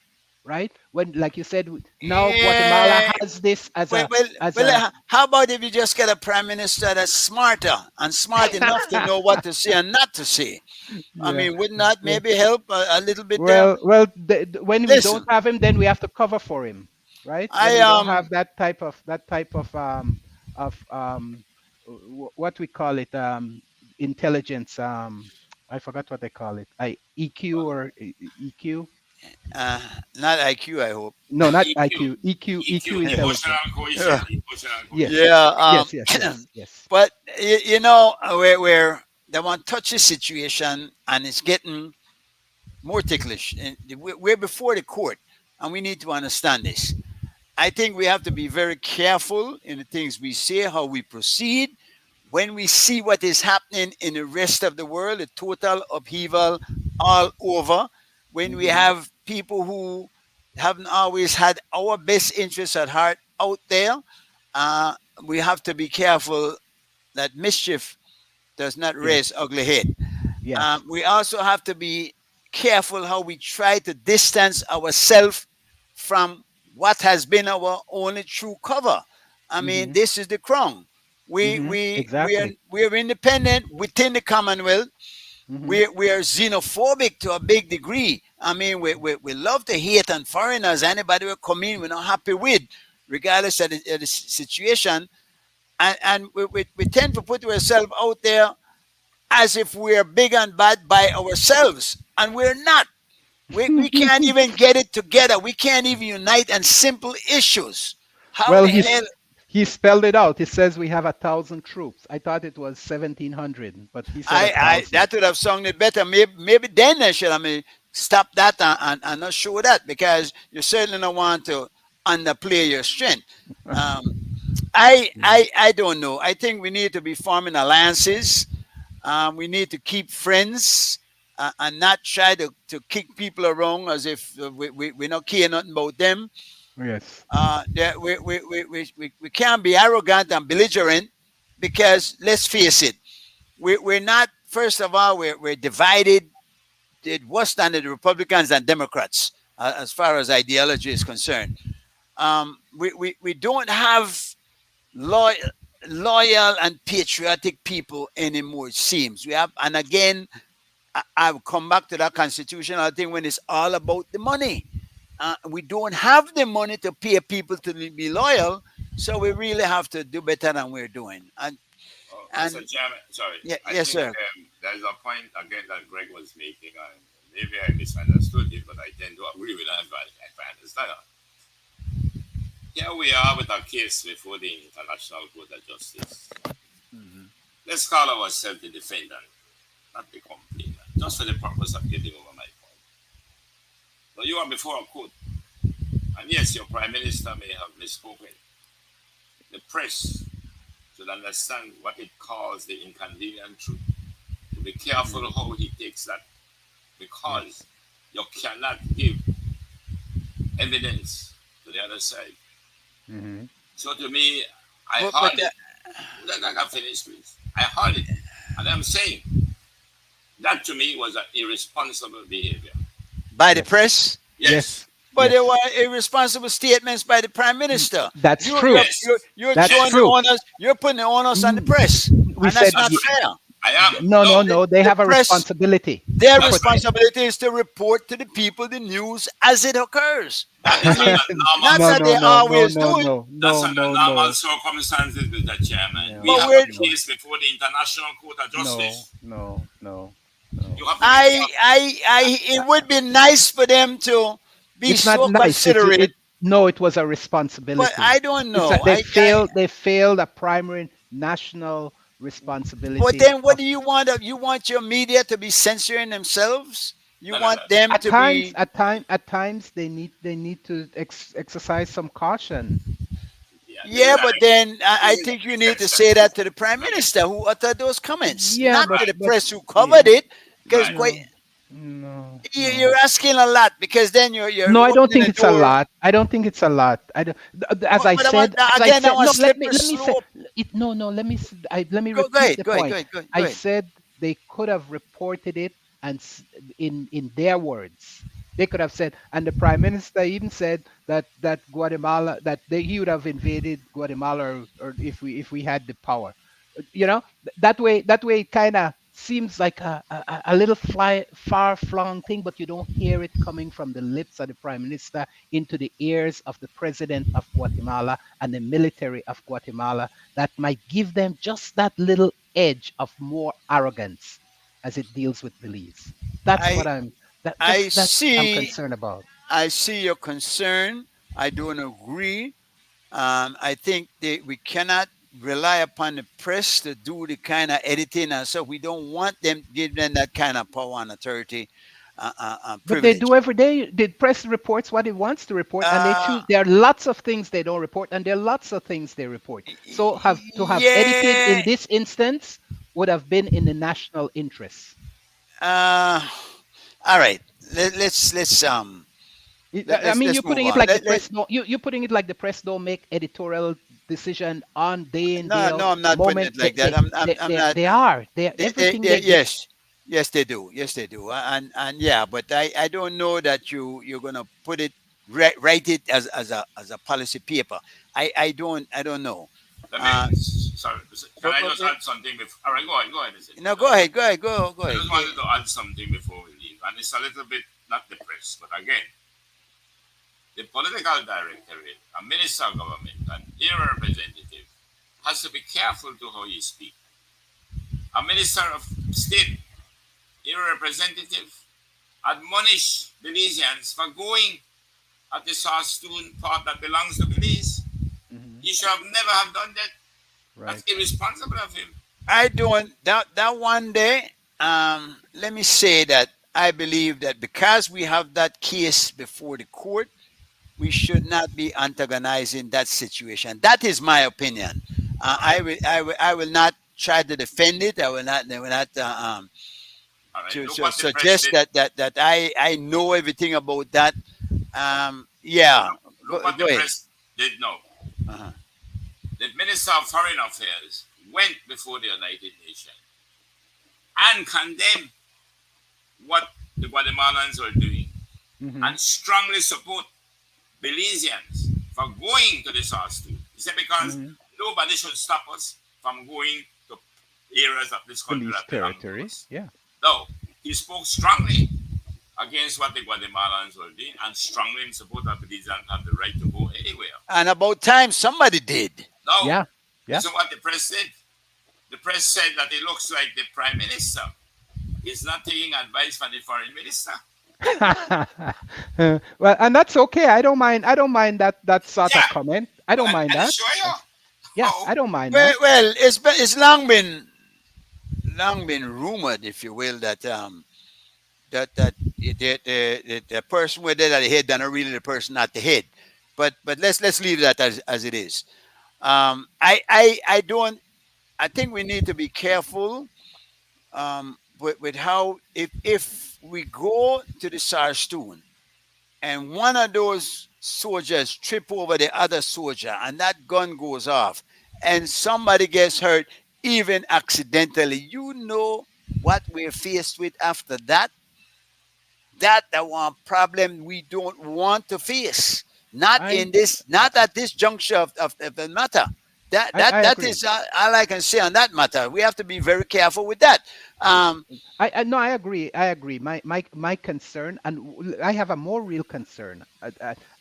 right? When, like you said, now Guatemala Yeah. has this as Well, a well, as a how about if you just get a prime minister that's smarter and smart enough to know what to say and not to say? I yeah. mean, would not Well, maybe help a little bit there? when we don't Listen, have him, then we have to cover for him, right? When I we don't have that type of what we call it, intelligence. I forgot what they call it. EQ or EQ? uh, not IQ, I hope. No, not EQ, IQ. EQ. EQ, EQ Yeah, emotional intelligence. quotient, emotional Yes. quotient. yeah. Yes. Yes. Yes. Yes. But you know, we're the one touchy situation, and it's getting more ticklish. And we're before the court, and we need to understand this. I think we have to be very careful in the things we say, how we proceed. When we see what is happening in the rest of the world, the total upheaval all over, when we Hmm. have people who haven't always had our best interests at heart out there, uh, we have to be careful that mischief does not raise Yes. ugly head. Yes. We also have to be careful how we try to distance ourselves from what has been our only true cover. I mean, Hmm. this is the crown. Exactly. We are independent within the Commonwealth. Hmm. We are xenophobic to a big degree. I mean, we love to hate on foreigners. Anybody who come in, we're not happy with, regardless of the situation. And we tend to put ourselves out there as if we're big and bad by ourselves, and we're not. We can't even get it together. We can't even unite on simple issues. How Well, the hell? he spelled it out. He says we have 1,000 troops. I thought it was 1,700, but he said a I thousand. that would have sounded better. Maybe then they should. I mean, stop that and not show that, because you certainly don't want to underplay your strength. Um, I don't know. I think we need to be forming alliances. We need to keep friends, and not try to kick people around as if we not care nothing about them. Yes. We can't be arrogant and belligerent, because let's face it, we're not, first of all, we're divided. It was than the Republicans and Democrats, as far as ideology is concerned. We don't have loyal, loyal and patriotic people anymore, it seems. We have, and again, I'll come back to that constitutional thing when it's all about the money. We don't have the money to pay people to be loyal, so we really have to do better than we're doing. Mr. And Chairman, sorry, yeah, I yes, think sir. there's a point again that Greg was making, and maybe I misunderstood it, but I tend to agree with that if I understand it. Here we are with a case before the International Court of Justice. Mhm. Let's call ourselves the defendant, not the complainant, just for the purpose of getting over my point. Now you are before a court, and yes, your prime minister may have misspoken. The press should understand what it calls the inconvenient truth. To be careful Hmm. how he takes that, Yes. because you cannot give evidence to the other side. Hmm. So to me, I But heard it. Let I finish, please. I heard it, and I'm saying that to me was an irresponsible behavior. by the Yes. press, Yes, Yes. but there Yes, were irresponsible statements by the prime minister. that's You true. you're Yes, you're, you're That's throwing the yes, true. onus. You're putting the onus on the Mm, press, We and that's said that's not right. fair. I am. no, No, no, no. They The have a press, responsibility their to that's right. protect. responsibility is to report to the people the news as it occurs. That I is mean, under normal not No, that no, they no, circumstances. no, always no, do it, no, That's no, under no, normal no, circumstances, Mr. Chairman. We but no, have we're a no, case before the International Court of no, Justice. no, no, no. You have to be careful. it would be nice for them to be It's not so nice. considerate, No, it was a but responsibility. I don't It's a, know. they failed a primary national But responsibility then what of do you want? You want your media to be censoring themselves? You No, no, no. want them to be. at times they need to exercise some caution. Yeah, Yeah, but then I this is think an you need to say exception. that to the prime minister who uttered those comments, Yeah, not but to Right, the press who yeah, covered it. Because right. quite no, no, you're no. asking a lot. Because then you're No, I don't opening think the it's a door. lot. I don't think it's a lot. I don't, as I But I want said, again. I want no, slippery let me say slope. it. No, no, let me Go repeat ahead. the Go ahead. Go point. ahead. Go ahead. Go I ahead. said they could have reported it and in their words. They could have said, and the prime minister even said that Guatemala that he would have invaded Guatemala or if we had the power. That way it kind of seems like a little far flung thing, but you don't hear it coming from the lips of the prime minister into the ears of the president of Guatemala and the military of Guatemala. That might give them just that little edge of more arrogance as it deals with Belize. That's I what I'm I that I'm see. concerned about. I see your concern. I don't agree. I think we cannot rely upon the press to do the kind of editing, and so we don't want them give them that kind of power and authority, But they privilege. do every day. The press reports what it wants to report, and they Uh, choose. There are lots of things they don't report, and there are lots of things they report. So have edited yeah. in this instance would have been in the national interest. Uh, all right. I mean, Let's you're move putting it on. like the press don't. You're putting it like the press don't make editorial decision on day in day No, out no, I'm not putting moment. it like that. I'm not. They are. They everything they get. Yes, yes, they do. Yes, they do. And yeah, but I don't know that you're gonna put it write it as a policy paper. I don't know. Let me. Uh, Sorry, can I just but add something before? All right, go ahead. Go ahead. no, go ahead, go ahead, go I ahead. just wanted to add something before we leave, and it's a little bit not the press, but again, the political directorate, a minister of government, and a representative has to be careful to how you speak. A minister of state, a representative, admonish Belizeans for going at the Saskatoon part that belongs to Belize. Mhm. He should have never have done that. That's Right. irresponsible of him. I don't that one day. Let me say that I believe that because we have that case before the court, we should not be antagonizing that situation. That is my opinion. All right, I will not try to defend it. I will not all right. to Look what the press suggest did. that I know everything about that. Yeah, Look what go the ahead. press did now. Uh-huh. The Minister of Foreign Affairs went before the United Nations and condemned what the Guatemalans were doing Hmm. and strongly support Belizeans for going to the South Stool. He said because Hmm. nobody should stop us from going to areas of this country Police that belong to territory. us. Yeah. No, he spoke strongly against what the Guatemalans were doing and strongly in support of Belizeans have the right to go anywhere. And about time somebody did. Now, Yeah. Yeah. listen what the press said. The press said that it looks like the prime minister is not taking advice from the foreign minister. Well, and that's okay. I don't mind. I don't mind that sort of Yeah, comment. I don't mind and that. show you Yeah, how. I don't mind Well, that. it's long been rumored, if you will, that the person with it at the head, they're not really the person at the head. But let's leave that as it is. I don't. I think we need to be careful with how if we go to the Sarstoon and one of those soldiers trip over the other soldier and that gun goes off and somebody gets hurt even accidentally, you know what we're faced with after that. That one problem we don't want to face. Not I in this, I, not at this juncture of the matter. That I that that agree. is all I can say on that matter. We have to be very careful with that. Um, I no, I agree. I agree. My concern, and I have a more real concern.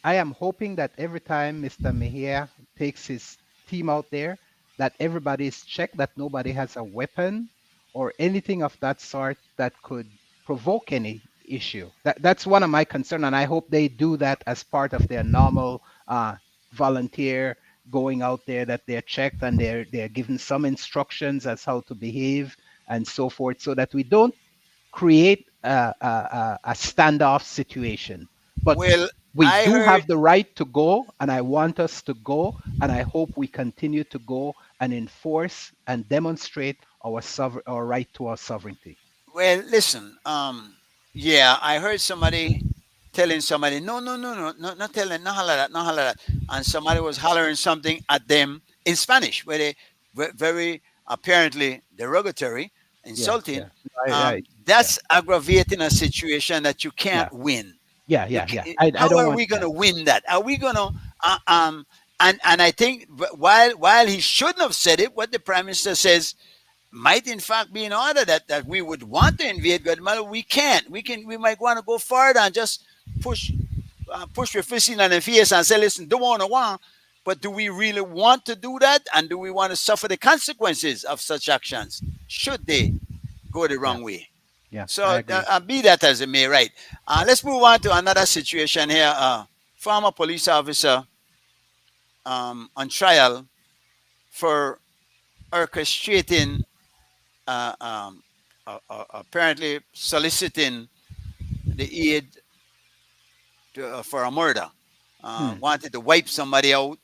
I am hoping that every time Mr. Mejia takes his team out there, that everybody is checked, that nobody has a weapon or anything of that sort that could provoke any issue. That's one of my concern, and I hope they do that as part of their normal volunteer going out there. That they're checked and they're given some instructions as how to behave and so forth, so that we don't create a standoff situation. But well, we I do heard have the right to go, and I want us to go, and I hope we continue to go and enforce and demonstrate our right to our sovereignty. Well, listen. Yeah, I heard somebody telling somebody, no, no, no, no, no, not telling, not holler that, not holler that, and somebody was hollering something at them in Spanish, where they were very apparently derogatory, Yeah, yeah, insulting. yeah, That's aggravating a situation that you can't yeah, win. yeah, You yeah, yeah. can, I how don't are want we going that. to win that? Are we going to and I think while he shouldn't have said it, what the prime minister says might in fact be in order that we would want to invade Guatemala. We can't. We might want to go further and just push push your fist in the face and say, listen, don't want to want. But do we really want to do that? And do we want to suffer the consequences of such actions should they go the Yeah, wrong way? yeah, I So agree. be that as it may, right? Let's move on to another situation here. Former police officer on trial for orchestrating apparently soliciting the aid for a murder. Hmm. Wanted to wipe somebody out,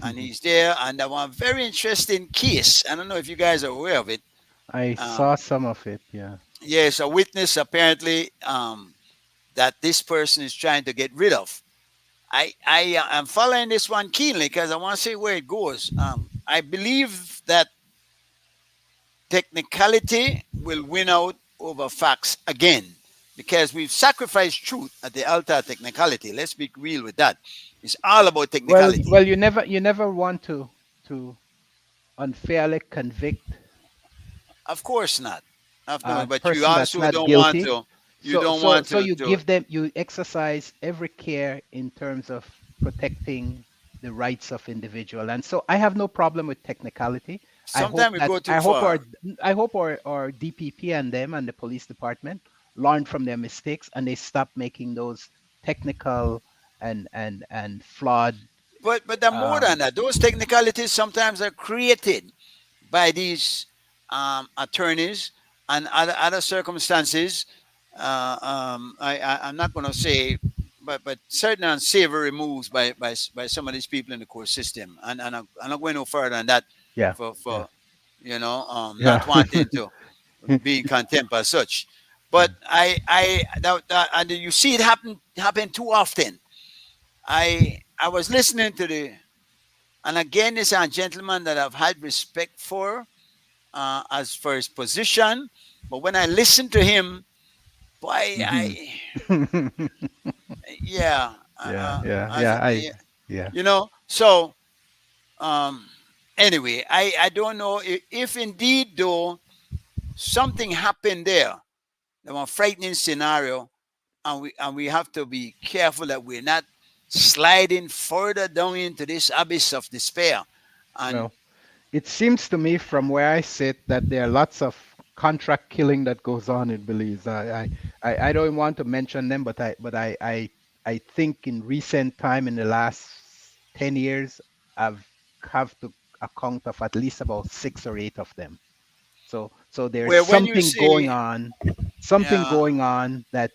and he's there. And that one very interesting case. I don't know if you guys are aware of it. I Um, saw some of it. Yeah. yes, a witness apparently that this person is trying to get rid of. I am following this one keenly because I want to see where it goes. I believe that technicality will win out over facts again because we've sacrificed truth at the altar of technicality. Let's be real with that. It's all about technicality. Well, you never want to unfairly convict Of course not. Of no, a but you person that's also not don't want guilty. to. You don't So want so you to. give them, you exercise every care in terms of protecting the rights of individual. And so I have no problem with technicality. I hope Sometimes we that go too far. I hope our DPP and them and the police department learn from their mistakes, and they stop making those technical and flawed. But they're more than um that. Those technicalities sometimes are created by these attorneys and other circumstances. I'm not going to say, but certain unsavory moves by some of these people in the court system, and I'm not going no further than that yeah, yeah, for yeah. not wanting to be in contempt as such. But Yeah. and you see it happen too often. I was listening to the and again, this is a gentleman that I've had respect for as for his position. But when I listen to him, boy, Hmm. yeah, Yeah, yeah, as yeah. Yeah. so um, anyway, I don't know if indeed though something happened there, there was a frightening scenario, and we have to be careful that we're not sliding further down into this abyss of despair. And Well, it seems to me from where I sit that there are lots of contract killing that goes on in Belize. I don't want to mention them, but I think in recent time, in the last 10 years, I've have to account of at least about 6 or 8 of them. So there's well, when you see, something yeah, going on that,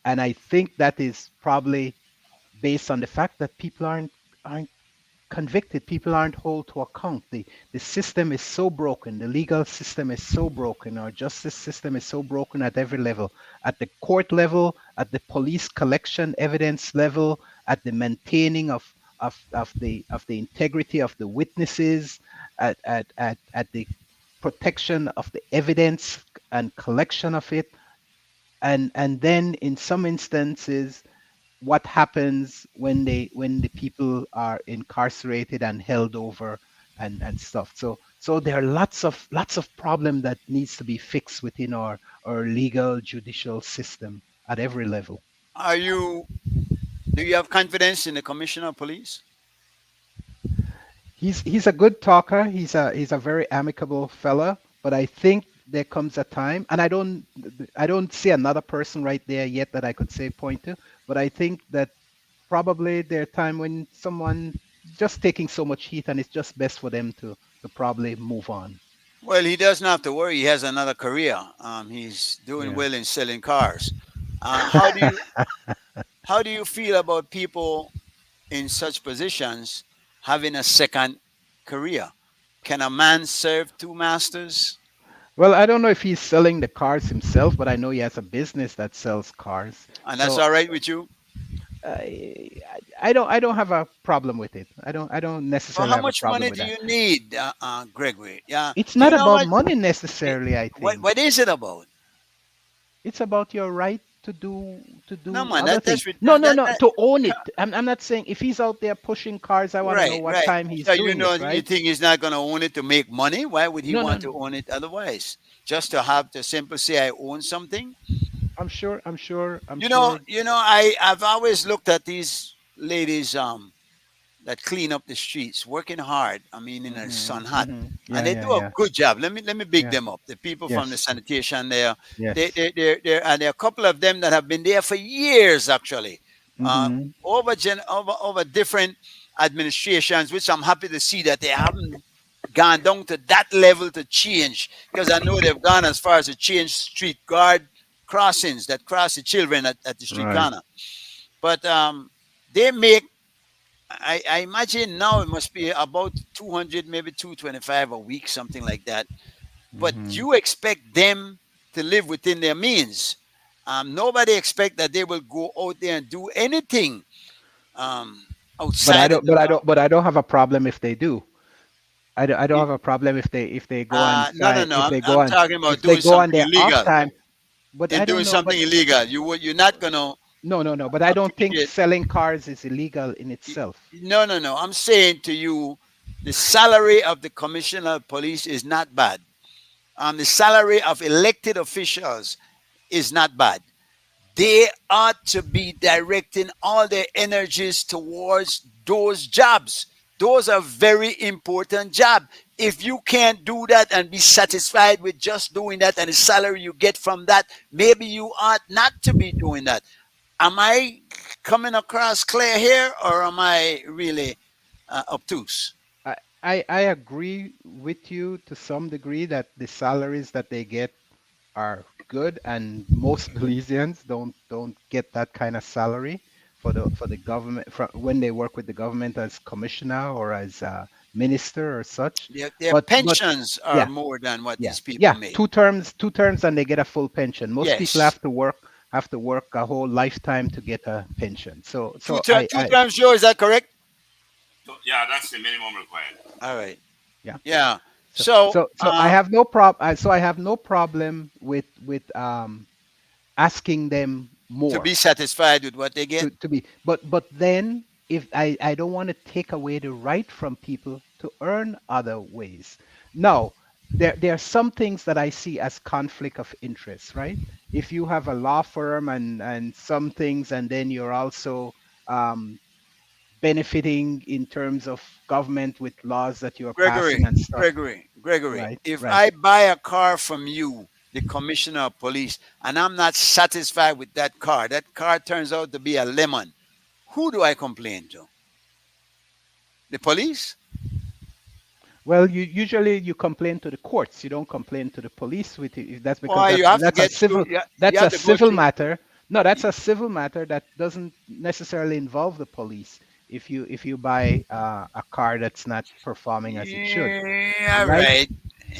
and I think that is probably based on the fact that people aren't convicted. People aren't held to account. The system is so broken. The legal system is so broken. Our justice system is so broken at every level, at the court level, at the police collection evidence level, at the maintaining of the integrity of the witnesses, at the protection of the evidence and collection of it. and then in some instances, what happens when the people are incarcerated and held over and stuff. So there are lots of problem that needs to be fixed within our legal judicial system at every level. Are you? Do you have confidence in the commissioner of police? He's a good talker. He's a very amicable fella, but I think there comes a time, and I don't see another person right there yet that I could say point to, but I think that probably there are time when someone just taking so much heat, and it's just best for them to probably move on. Well, he doesn't have to worry. He has another career. He's doing Yeah. well in selling cars. How do you feel about people in such positions having a second career? Can a man serve two masters? Well, I don't know if he's selling the cars himself, but I know he has a business that sells cars. And that's So all right with you? I don't have a problem with it. I don't Well, necessarily how have a much problem money with do that. you need, Gregory? Yeah. It's Do not you know about what? money necessarily, I What, think. what is it about? It's about your right to No, do man. other That things. that's with No, no, that, no, that. to own it. I'm not saying if he's out there pushing cars, I want to know Right, what right. time he's So you doing know, it, you right? think he's not going to own it to make money? Why would he No, no, want no. to own it otherwise? Just to have to simply say I own something? I'm sure, I'm sure, I'm You know, sure. you know. I've always looked at these ladies that clean up the streets, working hard. I mean, in the sun hot, and Yeah, they yeah, do a yeah, good job. Let me big yeah. them up. The people from the Yes, sanitation there, yes. and there are a couple of them that have been there for years actually, uh, Mm-hmm. over different administrations, which I'm happy to see that they haven't gone down to that level to change, because I know they've gone as far as to change street guard crossings that cross the children at the street Right. corner. But they make, I imagine now it must be about 200, maybe 225 a week, something like that. But Mm-hmm. you expect them to live within their means. Nobody expect that they will go out there and do anything um, But I outside of don't, the but I law. don't, but I don't have a problem if they do. I don't have a problem if they go on No, no, site, no. I'm talking if about they doing go on something their off illegal. time. But In I don't doing know. But something illegal, you're not gonna no, no, no. But I don't think appreciate. selling cars is illegal in itself. No, no, no. I'm saying to you, the salary of the commissioner of police is not bad. The salary of elected officials is not bad. They ought to be directing all their energies towards those jobs. Those are very important jobs. If you can't do that and be satisfied with just doing that and the salary you get from that, maybe you ought not to be doing that. Am I coming across clear here, or am I really obtuse? I, I agree with you to some degree that the salaries that they get are good, and most Belizeans don't get that kind of salary for the government when they work with the government as commissioner or as minister or such. Their But pensions are yeah, more than what yeah, these people yeah. make. Two terms, and they get a full pension. Most people Yes. have to work a whole lifetime to get a pension. So Two, so ter- two terms, Joe, is that correct? So, yeah, that's the minimum required. All right. yeah. Yeah. So So, so I have no problem with asking them to be more satisfied with what they get. to be, but then if I don't want to take away the right from people to earn other ways. Now, there are some things that I see as conflict of interest, right? If you have a law firm and some things, and then you're also um, benefiting in terms of government with laws that you're Gregory, passing and stuff, Gregory, right? if Right. I buy a car from you, the commissioner of police, and I'm not satisfied with that car turns out to be a lemon, who do I complain to? The police? Well, you usually complain to the courts. You don't complain to the police with it. That's because Or you have to that's a get through, civil you that's have a to go civil through. matter. No, that's a civil matter that doesn't necessarily involve the police. If you buy a car that's not performing as it should, Yeah, right? right.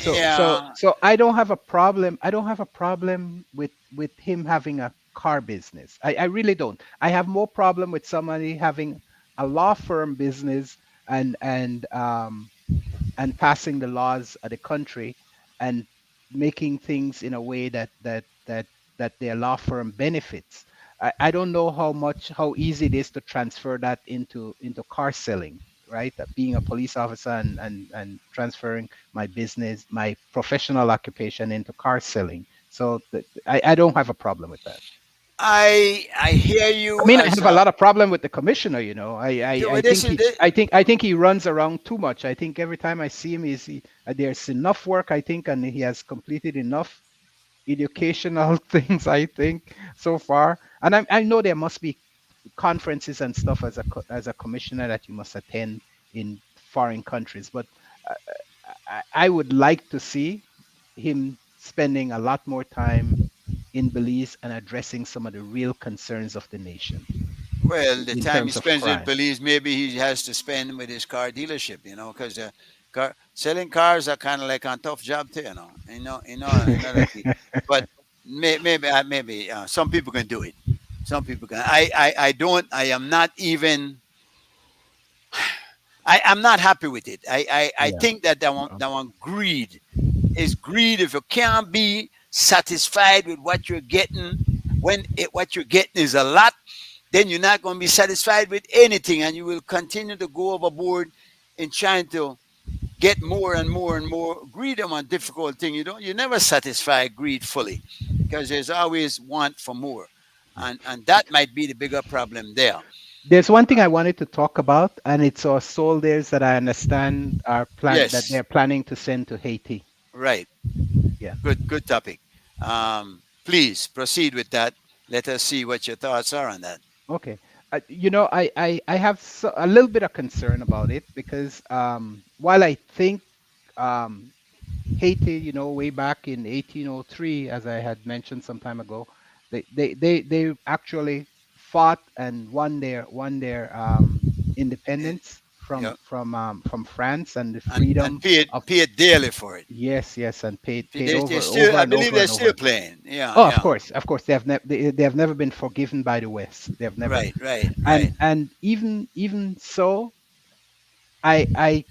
Yeah. So I don't have a problem. I don't have a problem with him having a car business. I really don't. I have more problem with somebody having a law firm business and passing the laws of the country and making things in a way that that their law firm benefits. I don't know how easy it is to transfer that into car selling, right? Being a police officer and transferring my business, my professional occupation into car selling. So I don't have a problem with that. I hear I you mean, I as have a a lot of problem with the commissioner. You know, I think listen. he, I think he runs around too much. I think every time I see him, there's enough work. I think, and he has completed enough educational things. I think so far, and I know there must be conferences and stuff as a commissioner that you must attend in foreign countries. But uh, I would like to see him spending a lot more time in Belize and addressing some of the real concerns of the nation Well, the in time he terms of spends in crime. police, maybe he has to spend with his car dealership, because car selling cars are kind of like a tough job too, that. But maybe some people can do it. Some people can. I don't. I am not even. I'm not happy with it. I Yeah. think that that one greed is greed. If you can't be satisfied with what you're getting, what you're getting is a lot, then you're not going to be satisfied with anything, and you will continue to go overboard in trying to get more and more and more. Greed is a difficult thing. You never satisfy greed fully, because there's always want for more, and that might be the bigger problem there. There's one thing I wanted to talk about, and it's our soldiers that I understand are Yes, they're planning to send to Haiti. right. Yeah. Good topic. Please proceed with that. Let us see what your thoughts are on that. Okay. I have a little bit of concern about it because while I think um, Haiti, way back in 1803, as I had mentioned some time ago, they actually fought and won their Eh, independence Yeah, from France and the and freedom pay of. it dearly for it. Yes, and paid They over still, over I and believe, over they're and still over. playing. Yeah, Oh, yeah. of course, they have never been forgiven by the West. They have never, Right, right, and right. and even so, I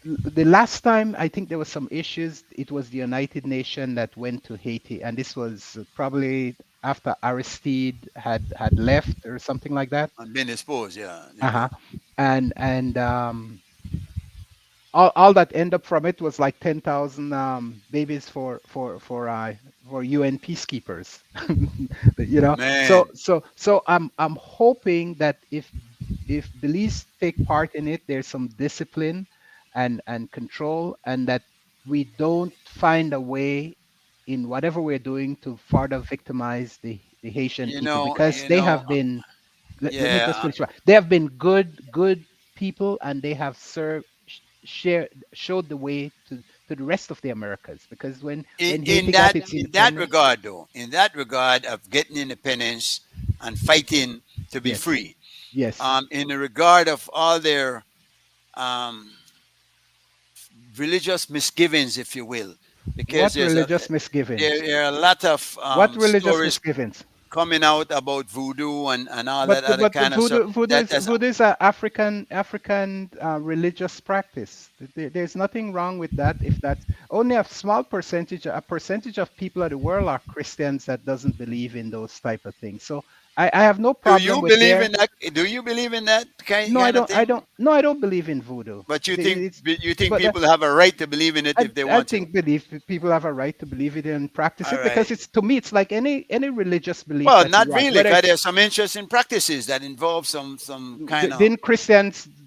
the last time I think there was some issues, it was the United Nations that went to Haiti, and this was probably after Aristide had left or something like that. And being exposed. Yeah, Uh-huh. And all that end up from it was like 10,000 babies for UN peacekeepers. man. So I'm hoping that if Belize take part in it, there's some discipline and control, and that we don't find a way in whatever we're doing to further victimize the Haitian You people, know, because you they know. have been, let me just Yeah, finish. They have been good people, and they have showed the way to the rest of the Americas. Because when in Haiti got that its in that independence, regard, though, in that regard of getting independence and fighting to be yes, free, yes. in the regard of all their um, religious misgivings, if you will, because What religious there, misgivings? there are a lot of What religious stories misgivings? coming out about voodoo and all But that other but kind of stuff. That that's voodoo is a African religious practice. There's nothing wrong with that. If that's only a percentage of people of the world are Christians that doesn't believe in those type of things. So I have no Do problem you with believe their. in that? Do you believe in that kind No, I kind of don't. I thing? don't. No, I don't believe in voodoo. But It's you think but people have a right to believe in it if they I want to? think believe people have a right to believe it and practice All it, because right. it's, to me, it's like any religious belief Well, that you not want. really, Whether because it's there's some interesting practices that involve some kind of.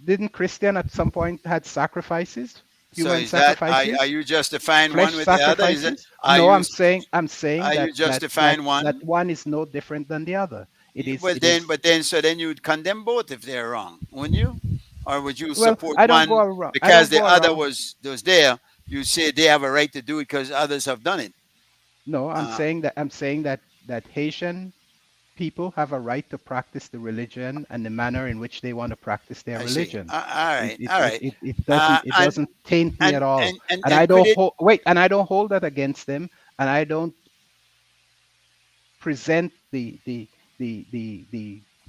didn't Christian at some point had sacrifices, So human is that are sacrifices, you justifying one flesh with the other? Is it sacrifices? No, I'm saying are you that justifying one? one is no different than the other. Well, It then, is. but then, so then you would condemn both if they're wrong, wouldn't you? Or would you Well, support I don't go one around. I because don't the go other around. was there? You say they have a right to do it because others have done it. No, Uh, I'm saying that Haitian people have a right to practice the religion and the manner in which they want to practice their I see. religion. All It right, it all it right. it, it doesn't it And doesn't taint me at all. And I and could don't it? hold wait, and I don't hold that against them, and I don't present the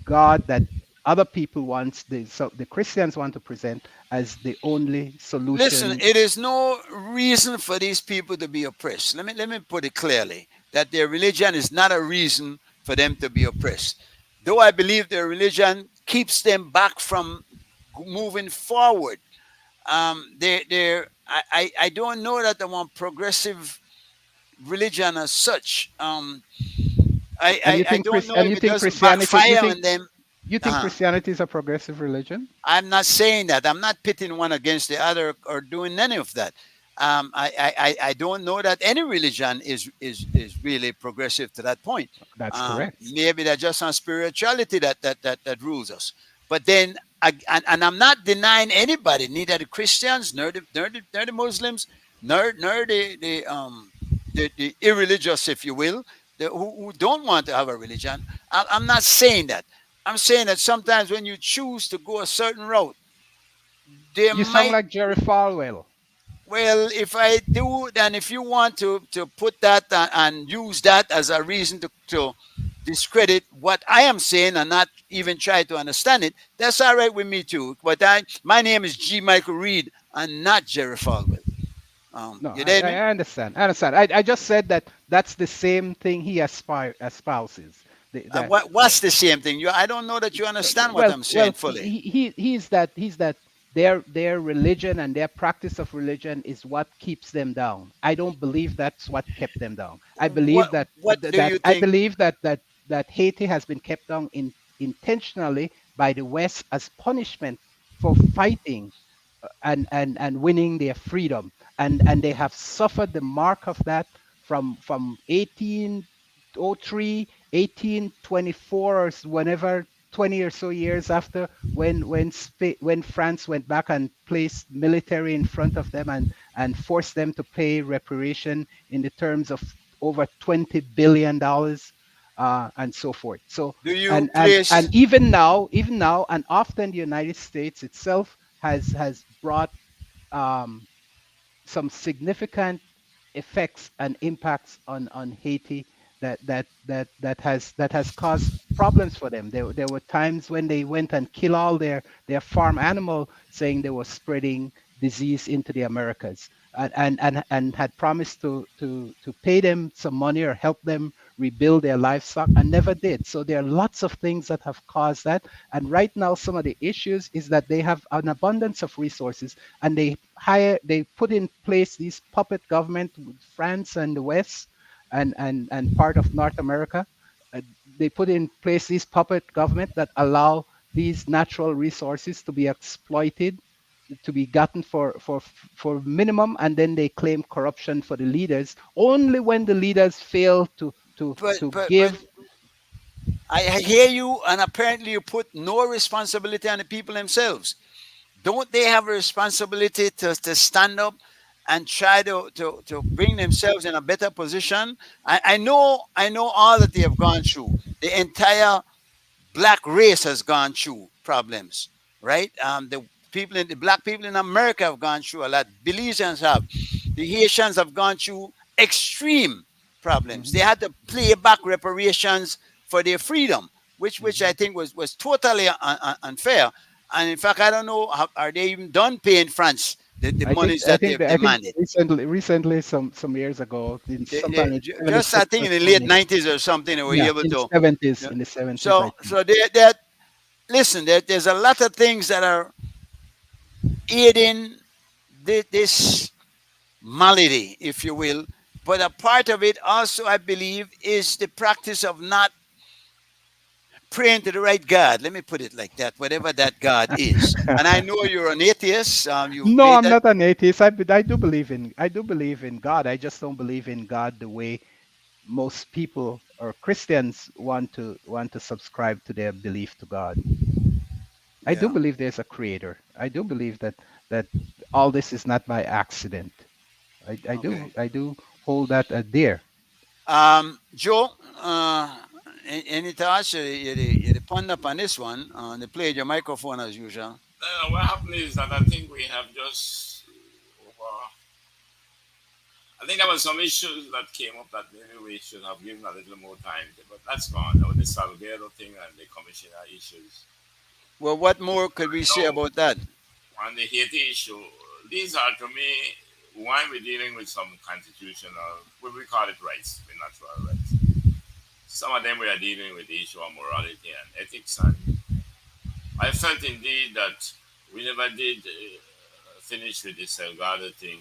God that other people want, the Christians want to present as the only Listen, solution. it is no reason for these people to be oppressed. Let me put it clearly. that their religion is not a reason for them to be oppressed. Though I believe their religion keeps them back from moving forward. I don't know that I want progressive religion as such. I don't know And if you it think doesn't Christianity backfire on them. you think Uh-huh. Christianity is a progressive religion? I'm not saying that. I'm not pitting one against the other or doing any of that. I don't know that any religion is really progressive to that point. That's correct. Maybe that's just on spirituality that rules us. But then, and I'm not denying anybody, neither the Christians, nor the Muslims, nor the irreligious, if you will, who don't want to have a religion. I'm not saying that. I'm saying that sometimes when you choose to go a certain route, there You sound might, like Jerry Falwell. well, if I do, then if you want to put that and use that as a reason to discredit what I am saying and not even try to understand it, that's all right with me too. But my name is G. Michael Reed and not Jerry Falwell. No, You get me? I understand. I understand. I just said that that's the same thing he espouses. That What's the same thing? I don't know that you understand what well, I'm saying well, fully. he's that their religion and their practice of religion is what keeps them down. I don't believe that's what kept them down. I believe What that What do you I think? believe that Haiti has been kept down intentionally by the West as punishment for fighting and winning their freedom, and they have suffered the mark of that from 1803, 1824, or whenever, 20 or so years after, when France went back and placed military in front of them and forced them to pay reparation in the terms of over $20 billion, and so forth. So Do you and place? even now, and often the United States itself has brought um, some significant effects and impacts on Haiti that has caused problems for them. There were times when they went and killed all their farm animal, saying they were spreading disease into the Americas, and had promised to pay them some money or help them rebuild their livestock, and never did. So there are lots of things that have caused that. And right now, some of the issues is that they have an abundance of resources, and they put in place these puppet government with France and the West, and part of North America. Uh, they put in place these puppet government that allow these natural resources to be exploited, to be gotten for minimum, and then they claim corruption for the leaders only when the leaders fail to But give. I hear you, and apparently you put no responsibility on the people themselves. Don't they have a responsibility to stand up and try to bring themselves in a better position? I know all that they have gone through. The entire black race has gone through problems, right? The black people in America have gone through a lot. Belizeans have. The Haitians have gone through extreme problems. They Mhm, had to pay back reparations for their freedom, which I mhm. think was totally unfair. And in fact, I don't know are they even done paying France the monies that they've I think demanded. recently, some years ago, sometime in Just I 76 think or in the late 70. '90s or something, they were Yeah, able in the to. 70s, Yeah. I So think. so they listen, there's a lot of things that are aiding this malady, if you will. But a part of it also, I believe, is the practice of not praying to the right God. Let me put it like that, whatever that God is. And I know you're an atheist. You've No, made I'm that. not an atheist. I do believe in God. I just don't believe in God the way most people or Christians want to subscribe to their belief to God. I do Yeah. believe there's a creator. I do believe that all this is not by accident. Okay. I do hold that dear. Joe, any thoughts? You ponder up on this one. They played your microphone as usual. What happened is that I think we have just over. I think there were some issues that came up that maybe we should have given a little more time to, but that's gone now. The Salguero thing and the commissioner issues. Well, what more could we say No, about that? on the Haiti issue, these are to me. one, we're dealing with some constitutional, what we call it rights, the natural rights. Some of them we are dealing with the issue of morality and ethics. And I felt indeed that we never did finish with the Salgado thing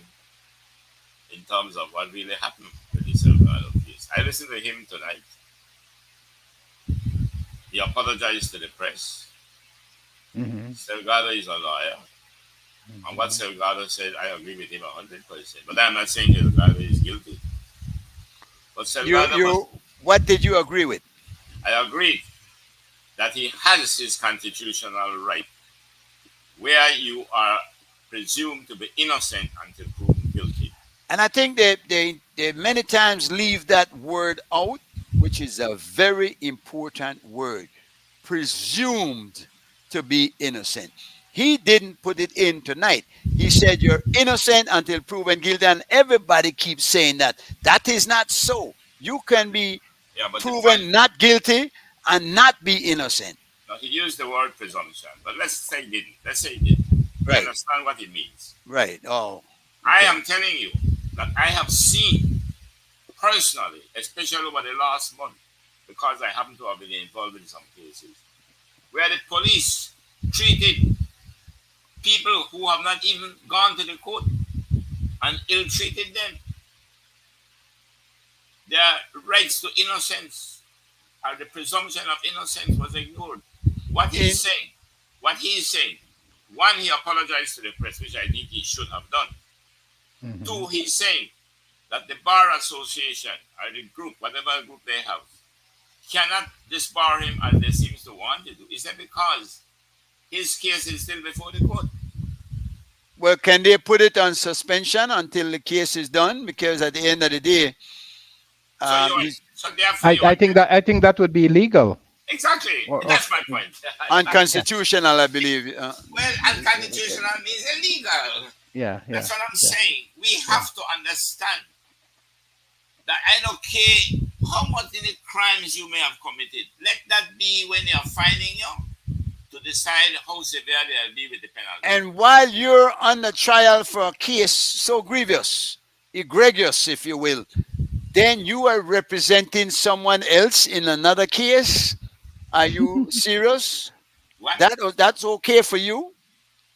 in terms of what really happened with the Salgado case. I listened to him tonight. He apologized to the press. Mm-hmm. Salgado is a lawyer. And what Mm-hmm. Salgado said, I agree with him 100%. But I'm not saying Salgado is guilty. But You Salgado must, you what did you agree with? I agree that he has his constitutional right where you are presumed to be innocent until proven guilty. And I think they many times leave that word out, which is a very important word. Presumed to be innocent. He didn't put it in tonight. He said you're innocent until proven guilty, and everybody keeps saying that. That is not so. You can be Yeah, but the point, proven not guilty and not be innocent. now he used the word presumption, but let's say he didn't. Let's say he did. We Right, understand what it means. right. Oh, I okay. am telling you that I have seen personally, especially over the last month, because I happen to have been involved in some cases, where the police treated people who have not even gone to the court and ill treated them. Their rights to innocence or the presumption of innocence was ignored. What In he's saying, what he is saying, one, he apologized to the press, which I think he should have done. Mm-hmm. Two, he's saying that the Bar Association or the group, whatever group they have, cannot disbar him as they seem to want to do. Is that because his case is still before the court? well, can they put it on suspension until the case is done? Because at the end of the day, So you are, he's so therefore I, you I are think that I think that would be illegal. exactly. Or That's my point. yeah, unconstitutional, I believe. Well, unconstitutional means illegal. yeah, yeah, That's what I'm yeah, saying. We yeah. have to understand that I don't care how much any crimes you may have committed. Let that be when they are finding you to decide how severe they'll be with the penalty. And while you're on the trial for a case so grievous, egregious, if you will, then you are representing someone else in another case. Are you serious? What? That's okay for you?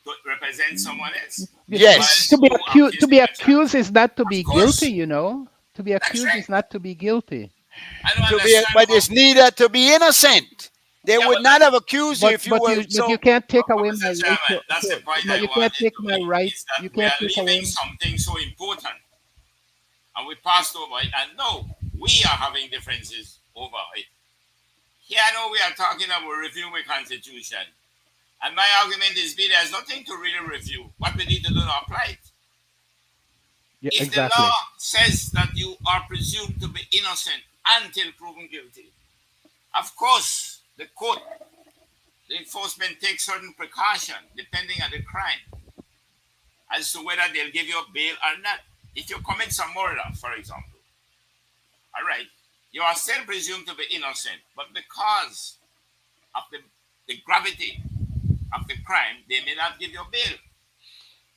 To represent someone else Yeah, while Yes. to be you are accused, to facing be a charge. accused is not to Of be guilty. course, You know, to be that's accused right. is not to be guilty. I don't To be, understand but how. it's neither to be innocent. They Yeah, would but not have accused you But if you were you so. can't take but away my Mr. right Chairman, that's the point but I you can't wanted take to my make right. is that You we can't are take leaving away. something so important and we passed over it. And no, we are having differences over it. Here, I know we are talking about reviewing the Constitution. And my argument is there's nothing to really review. What we need to do is apply it. Yeah, If the law exactly. says that you are presumed to be innocent until proven guilty, of course, the court, the enforcement takes certain precaution depending on the crime as to whether they'll give you a bail or not. If you commit some murder, for example, all right, you are still presumed to be innocent, but because of the gravity of the crime, they may not give you a bail.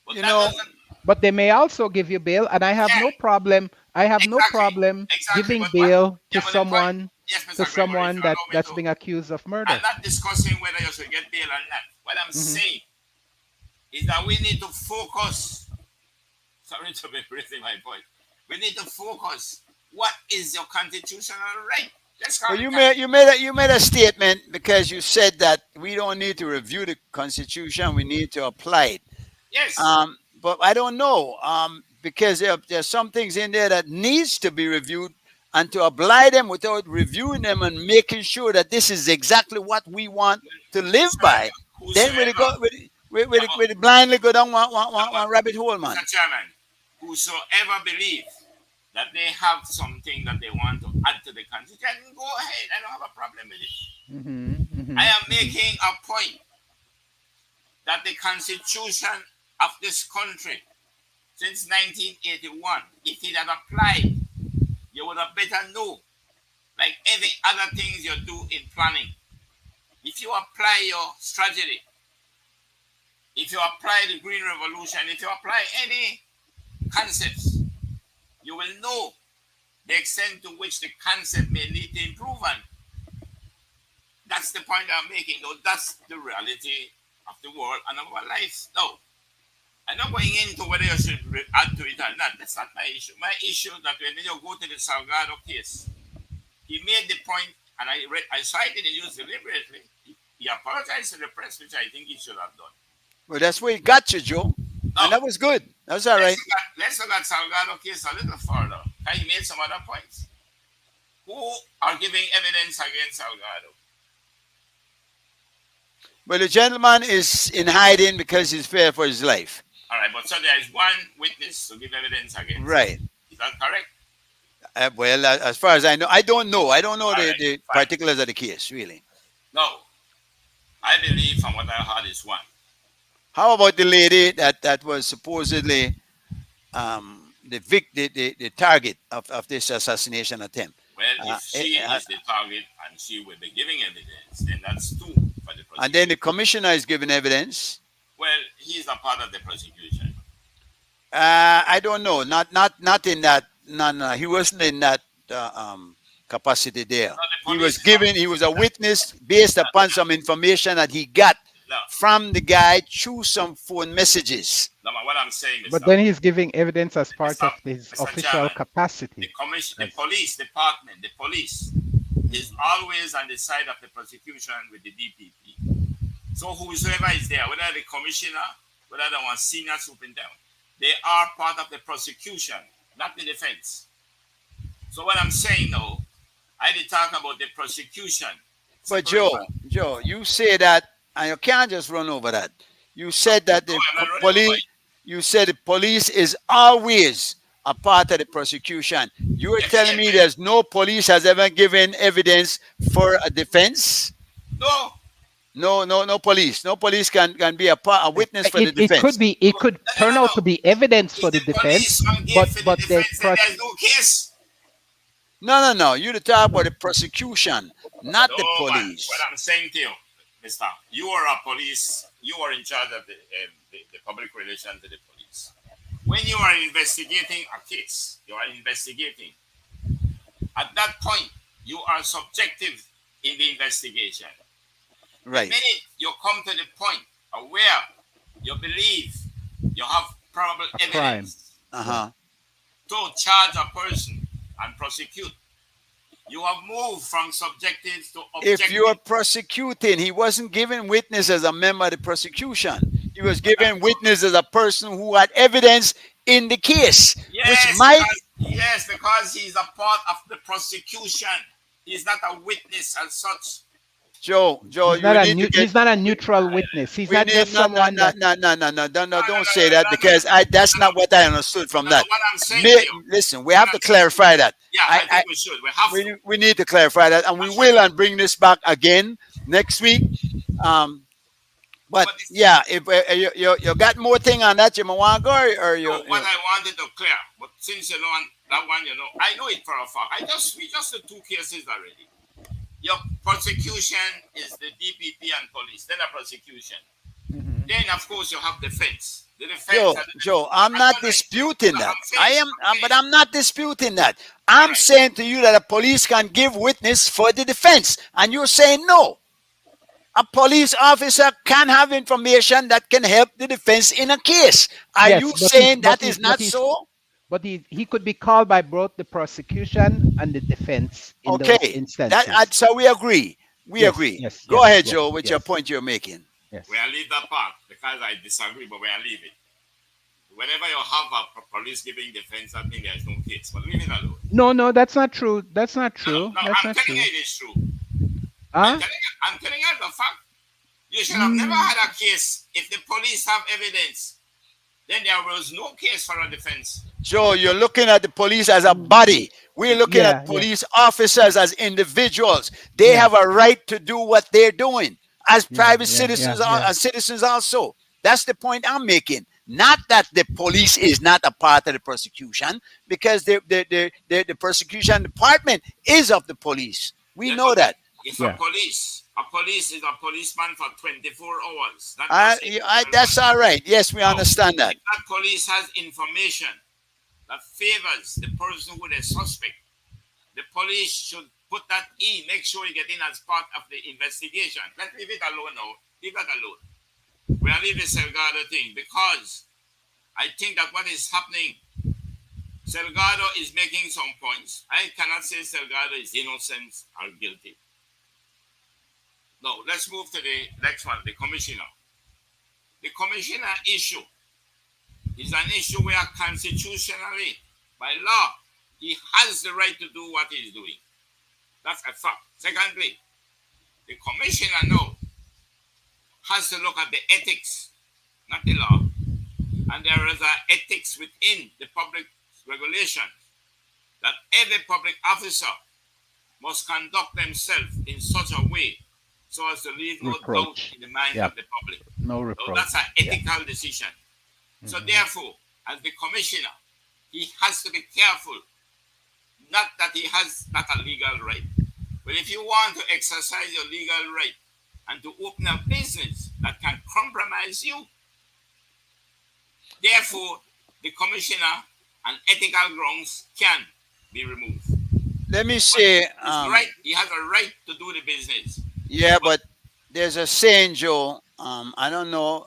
But You that know, doesn't, But they may also give you bail, and I have yeah, no problem. I have no exactly, problem exactly. giving But what, bail yeah, but the point, yes, to Mr. Gregory, if someone you allow me that's to, being accused of I'm murder. not discussing whether you should get bail or not. What I'm Hmm. saying is that we need to focus. Sorry to be raising my voice. We need to focus. What is your constitutional right? Let's call well, it you made a statement because you said that we don't need to review the Constitution; we need to apply it. yes. But I don't know because there's some things in there that needs to be reviewed, and to apply them without reviewing them and making sure that this is exactly what we want to live by. Then we Whosoever, go yeah, but, we blindly go down yeah, but one rabbit hole, man. Mr. Chairman, whosoever believes that they have something that they want to add to the constitution, go ahead. I don't have a problem with it. Hmm. I Hmm. am Hmm. making a point that the constitution of this country since 1981, if it had applied, you would have better know, like every other things you do in planning. If you apply your strategy, if you apply the Green Revolution, if you apply any concepts, you will know the extent to which the concept may need to improve. And that's the point I'm making. Though that's the reality of the world and of our lives. No, I'm not going into whether you should add to it or not. That's not my issue. My issue is that when you go to the Salgado case, he made the point, and I cited the news deliberately. He apologized to the press, which I think he should have done. Well, that's where he got you, Joe. Now, And that was good. That's all right. let's look at Salgado case a little further. He made some other points. Who are giving evidence against Salgado? Well, the gentleman is in hiding because he's feared for his life. All right, but so there is one witness to give evidence against. Right. Is that correct? Well, as far as I know, I don't know. I don't know the, Right, the fine. particulars of the case, really. No. I believe from what I heard is one. How about the lady that was supposedly the target of this assassination attempt? Well, if she is the target and she will be giving evidence, then that's two for the prosecution. And then the commissioner is giving evidence. Well, he's a part of the prosecution. I don't know. Not in that. No. He wasn't in that capacity there. No, He was a witness based upon some information that he got No, from the guy through some phone messages. no, what I'm saying is But that then he's giving evidence as part Mr. of his Mr. official Chairman, capacity. the police department, the police is always on the side of the prosecution with the DPP. So whosoever is there, whether the commissioner, whether the one senior superintendent, they are part of the prosecution, not the defense. So what I'm saying now, I did talk about the prosecution. But Separation. Joe, you say that, and you can't just run over that. You said that the No, I'm not running over police. it. You said the police is always a part of the prosecution. You are telling me there's no police has ever given evidence for a defense. No, No police. No police can be a witness for the It defense. could be. It could turn out to be evidence for the if the police defense, don't give but for but the the defense, then there's no case. No. You to talk about the prosecution, not the No, man. police. What I'm saying to you, Mister, you are a police. You are in charge of the public relations to the police. When you are investigating a case, you are investigating. At that point, you are subjective in the investigation. The Right. minute you come to the point of where you believe you have probable A crime. evidence Uh-huh. to charge a person and prosecute, you have moved from subjective to objective. If you are prosecuting, he wasn't giving witness as a member of the prosecution. He was giving witness as a person who had evidence in the case, Yes, which might. because he's a part of the prosecution. He's not a witness as such. Joe, He's you not, need to get. he's not a neutral witness. He's We not need just no, someone that. no, don't say that because that's not what I understood from that. What I'm saying to you, Listen, we have to clarify that. yeah, I think we should. We have to. We need to clarify that, and we will and bring this back again next week. But yeah, if you got more thing on that, you want to go or you. So what I wanted to clear, but since you know that one, I know it for a fact. We just did two cases already. Your prosecution is the DPP and police, then a prosecution. Mhm. Then of course you have defense. The defense. Joe, I'm not disputing that. But I'm I'm not disputing that. I'm Right. saying to you that a police can give witness for the defense, and you're saying no. A police officer can have information that can help the defense in a case. Are Yes, you but saying that he's- is not but he's- so? But he could be called by both the prosecution and the defense in those Okay, instances. so we agree. We Yes, agree. yes, Go yes, ahead, yes, Joe, with your yes. point you're making. Yes. We'll leave that part because I disagree, but we'll leave it. Whenever you have a police giving defense, I think there's no case. But leave it alone. No, that's not true. That's not true. No, That's I'm not telling true. you it is true. Huh? I'm telling you the fact. You should have never had a case if the police have evidence. Then there was no case for a defense. Joe, you're looking at the police as a body. We're looking Yeah, at police officers as individuals. They Yeah. have a right to do what they're doing as private yeah, citizens, yeah. as citizens also. That's the point I'm making. Not that the police is not a part of the prosecution, because the prosecution department is of the police. We know that. If Yeah. a police is a policeman for 24 hours. That's all right. Yes, we understand that. If that police has information that favors the person who is suspect, the police should put that in, make sure you get in as part of the investigation. Let's leave it alone now. Leave that alone. We'll leave the Salgado thing because I think that what is happening, Salgado is making some points. I cannot say Salgado is innocent or guilty. No, let's move to the next one, the commissioner. The commissioner issue is an issue where constitutionally, by law, he has the right to do what he's doing. That's a fact. Secondly, the commissioner now has to look at the ethics, not the law. And there is an ethics within the public regulation that every public officer must conduct themselves in such a way so as to leave no doubt Reproach. in the mind Yeah. of the public. No So reproach. that's an ethical decision. So therefore, as the commissioner, he has to be careful. Not that he has not a legal right, but if you want to exercise your legal right and to open a business that can compromise you, therefore, the commissioner on ethical grounds can be removed. Let me say, Right, he has a right to do the business. yeah, but there's a saying, Joe. I don't know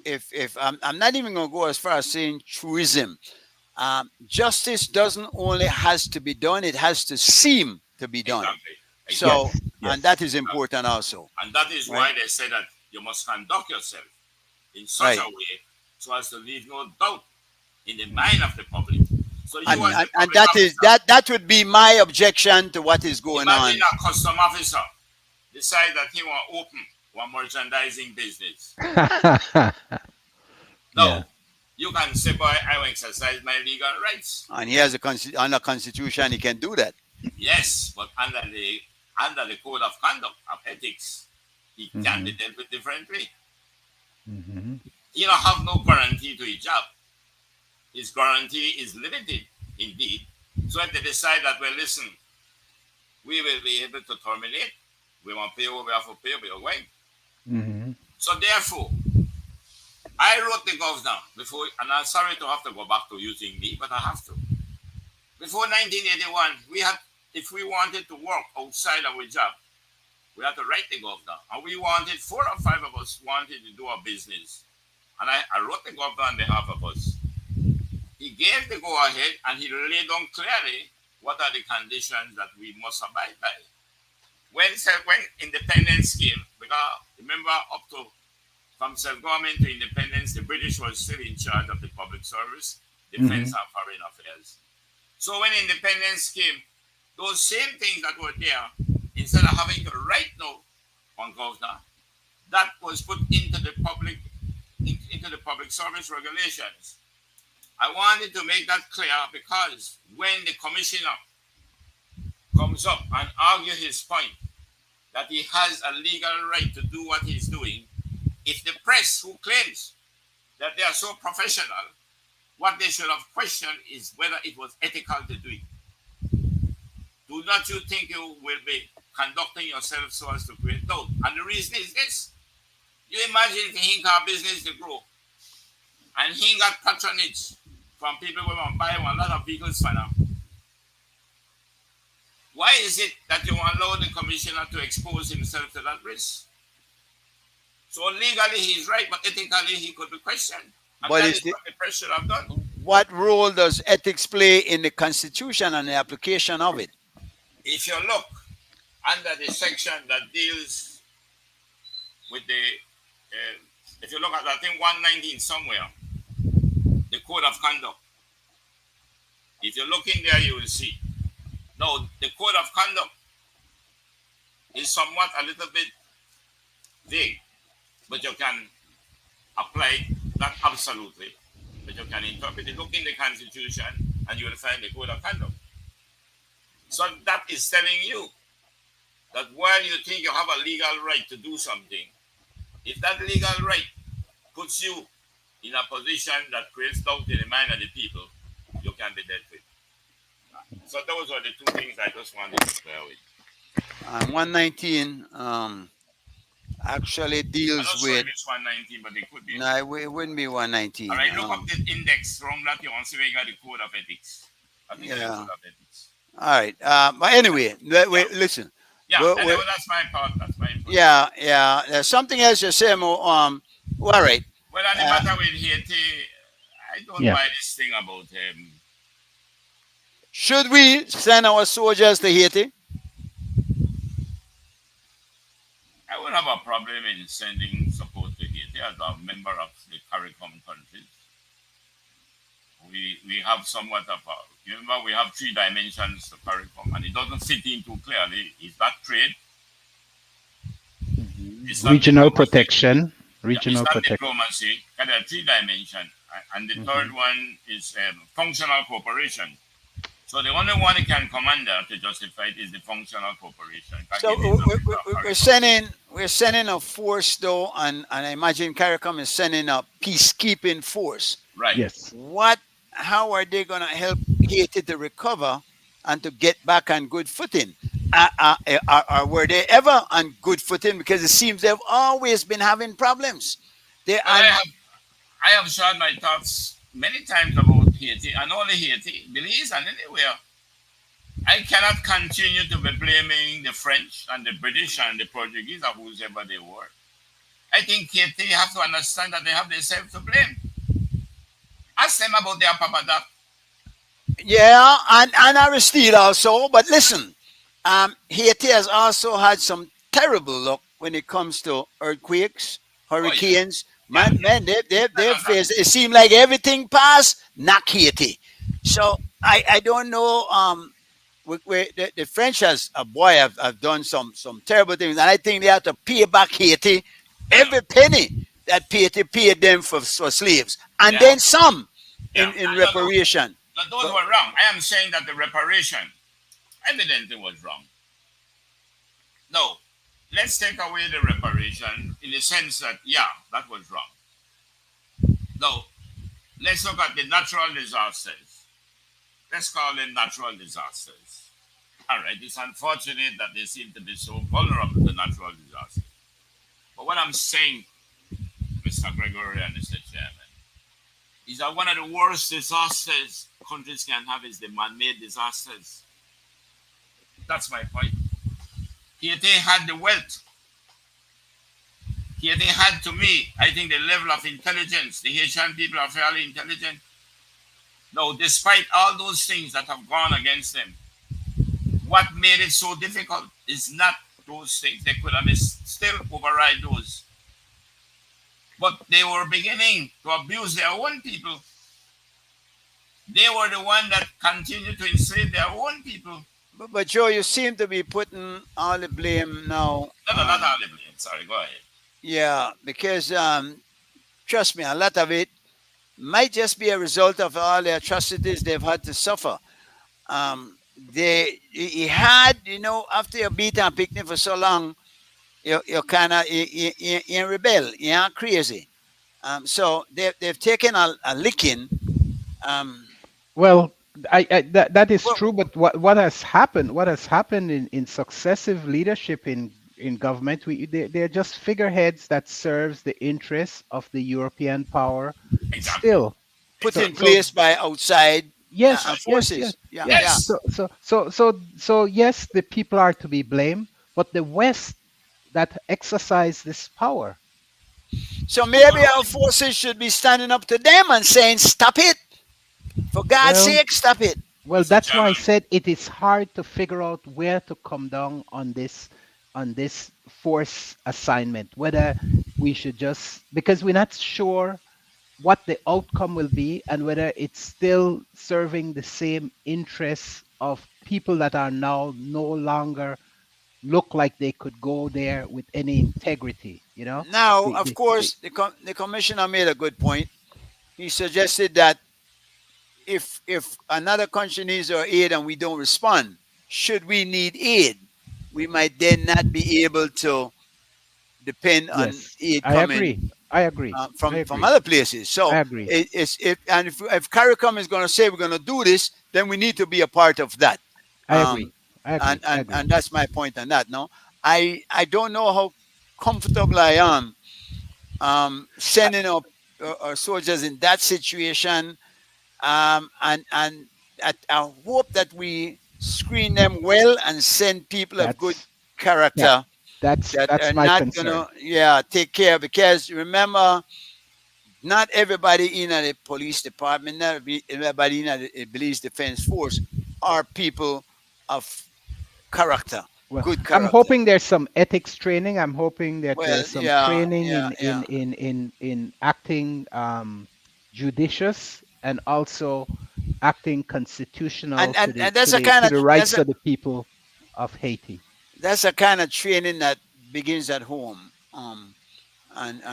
if I'm not even gonna go as far as saying truism. Justice doesn't only has to be done; it has to seem to be done. Exactly. So, Yes, yes. and that is important also. And that is why they say that you must conduct yourself in such Right. a way so as to leave no doubt in the mind of the public. So you And, as the and public that is officer, that would be my objection to what is going on. imagine a custom officer decide that he want to open one merchandising business. No, Yeah. you can say, boy, I will exercise my legal rights. And he has under constitution, he can do that. Yes, but under the code of conduct of ethics, it can be dealt with differently. Mhm. He don't have no guarantee to his job. His guarantee is limited, indeed. So if they decide that, well, listen, we will be able to terminate, we want to pay what we have to pay, we are going. Mhm. So therefore, I wrote the governor before, and I'm sorry to have to go back to using me, but I have to. Before 1981, we had, if we wanted to work outside our job, we had to write the governor. And we wanted, 4 or 5 of us wanted to do a business. And I wrote the governor on behalf of us. He gave the go ahead and he laid down clearly what are the conditions that we must abide by. When independence came, because remember, up to from self-government to independence, the British was still in charge of the public service, defense, and foreign affairs. So when independence came, those same things that were there, instead of having to write no on governor, that was put into the public service regulations. I wanted to make that clear because when the commissioner comes up and argue his point that he has a legal right to do what he's doing, if the press who claims that they are so professional, what they should have questioned is whether it was ethical to do it. Do not you think you will be conducting yourself so as to create doubt? And the reason is this. You imagine if he got business to grow and he got patronage from people who want to buy a lot of vehicles for now. Why is it that you allow the commissioner to expose himself to that risk? So legally he's right, but ethically he could be questioned. And But that is is the- what the press should have done. What role does ethics play in the constitution and the application of it? If you look under the section that deals with the, if you look at, I think 119 somewhere, the code of conduct. If you look in there, you will see. Now, the code of conduct is somewhat a little bit vague, but you can apply not absolutely, but you can interpret it. Look in the Constitution, and you will find the code of conduct. So that is telling you that while you think you have a legal right to do something, if that legal right puts you in a position that creates doubt in the mind of the people, you can be dealt with. So those are the two things I just wanted to clear with. 119, actually I'm deals not sure with. if it's 119, but it could be. No, it wouldn't be All 119. right, look up the index wrong that you want to see where you got the code of ethics. I think it's the Yeah. code of ethics. All right. But anyway, Yeah, listen. yeah. We're, Anyway, that's my thought. That's my input. yeah, yeah. There's something else you say, Mo. All right. Well, on the Uh, matter with Haiti, I don't Yeah. buy this thing about should we send our soldiers to Haiti? I would have a problem in sending support to Haiti as a member of the CARICOM countries. We have somewhat of a, remember, we have three dimensions to CARICOM, and it doesn't fit in too clearly. Is that trade? It's not Regional diplomacy. protection. Yeah, it's Regional not protection. diplomacy. And there are three dimensions. And the third one is functional cooperation. So the only one that can commander to justify it is the functional cooperation. Can So give it to the CARICOM. we're sending a force though, and I imagine CARICOM is sending a peacekeeping force. Right. Yes. How are they going to help Haiti to recover and to get back on good footing? Were they ever on good footing? Because it seems they've always been having problems. They Well, and I have shared my thoughts many times about Haiti, and only Haiti, Belize, and anywhere. I cannot continue to be blaming the French and the British and the Portuguese or whoever they were. I think Haiti have to understand that they have themselves to blame. Ask them about their Papa Doc. yeah, and Aristide also. But listen, Haiti has also had some terrible luck when it comes to earthquakes, Oh, yeah. hurricanes. Yeah. Man, And, they've faced. It seemed like everything passed, not Haiti. So I don't know. The French has a boy have done some terrible things, and I think they have to pay back Haiti yeah. every penny that Haiti paid them for slaves, and Yeah. then some Yeah. in No, no, reparation. no, those But were wrong. I am saying that the reparation evidently was wrong. No, let's take away the reparation in the sense that, yeah, that was wrong. No, let's look at the natural disasters. Let's call them natural disasters. All right, it's unfortunate that they seem to be so vulnerable to natural disasters. But what I'm saying, Mr. Gregory and Mr. Chairman, is that one of the worst disasters countries can have is the man-made disasters. That's my point. Haiti had the wealth. Haiti had, to me, I think the level of intelligence. The Haitian people are fairly intelligent. No, despite all those things that have gone against them, what made it so difficult is not those things. They could have still override those. But they were beginning to abuse their own people. They were the one that continued to enslave their own people. but Joe, you seem to be putting all the blame now. No, no, not all the blame. Sorry, go ahead. Yeah, because trust me, a lot of it might just be a result of all the atrocities they've had to suffer. He had, after you beat and picnic for so long, you kind of you rebel, you're crazy. So they've taken a licking. Um, Well, that is well, true, but what has happened? What has happened in successive leadership in government? They're just figureheads that serves the interests of the European power. Exactly. Still, put so in Exactly. so place by outside yes, yes, yes, forces. Yeah, yes. yeah. Yes. So yes, the people are to be blamed, but the West that exercise this power. So maybe our forces should be standing up to them and saying, "Stop it! For God's Well, sake, stop it!" Well, Mr. that's why I Chairman, said it is hard to figure out where to come down on this force assignment. Whether we should just because we're not sure what the outcome will be and whether it's still serving the same interests of people that are now no longer look like they could go there with any integrity. Now, The, of the, the, course, the commissioner made a good point. He suggested that if another country needs our aid and we don't respond, should we need aid, we might then not be able to depend on yes, aid I coming agree. I agree. I from agree. other places. I So agree. if CARICOM is going to say we're going to do this, then we need to be a part of that. I agree. Um, I agree. I agree. and that's my point on that. No, I don't know how. comfortable I am sending our soldiers in that situation, and I hope that we screen them well and send people of good That's yeah. character that That's are my not concern. gonna, yeah, take care, because remember, not everybody in the police department, not everybody in the police defense force are people of character, Well, good I'm character. hoping there's some ethics training. I'm hoping that Well, there's some yeah, training yeah, yeah. in acting judicious and also acting constitutional and to and, the and that's a kind to of the rights of the people of Haiti. that's a kind of training that begins at home. And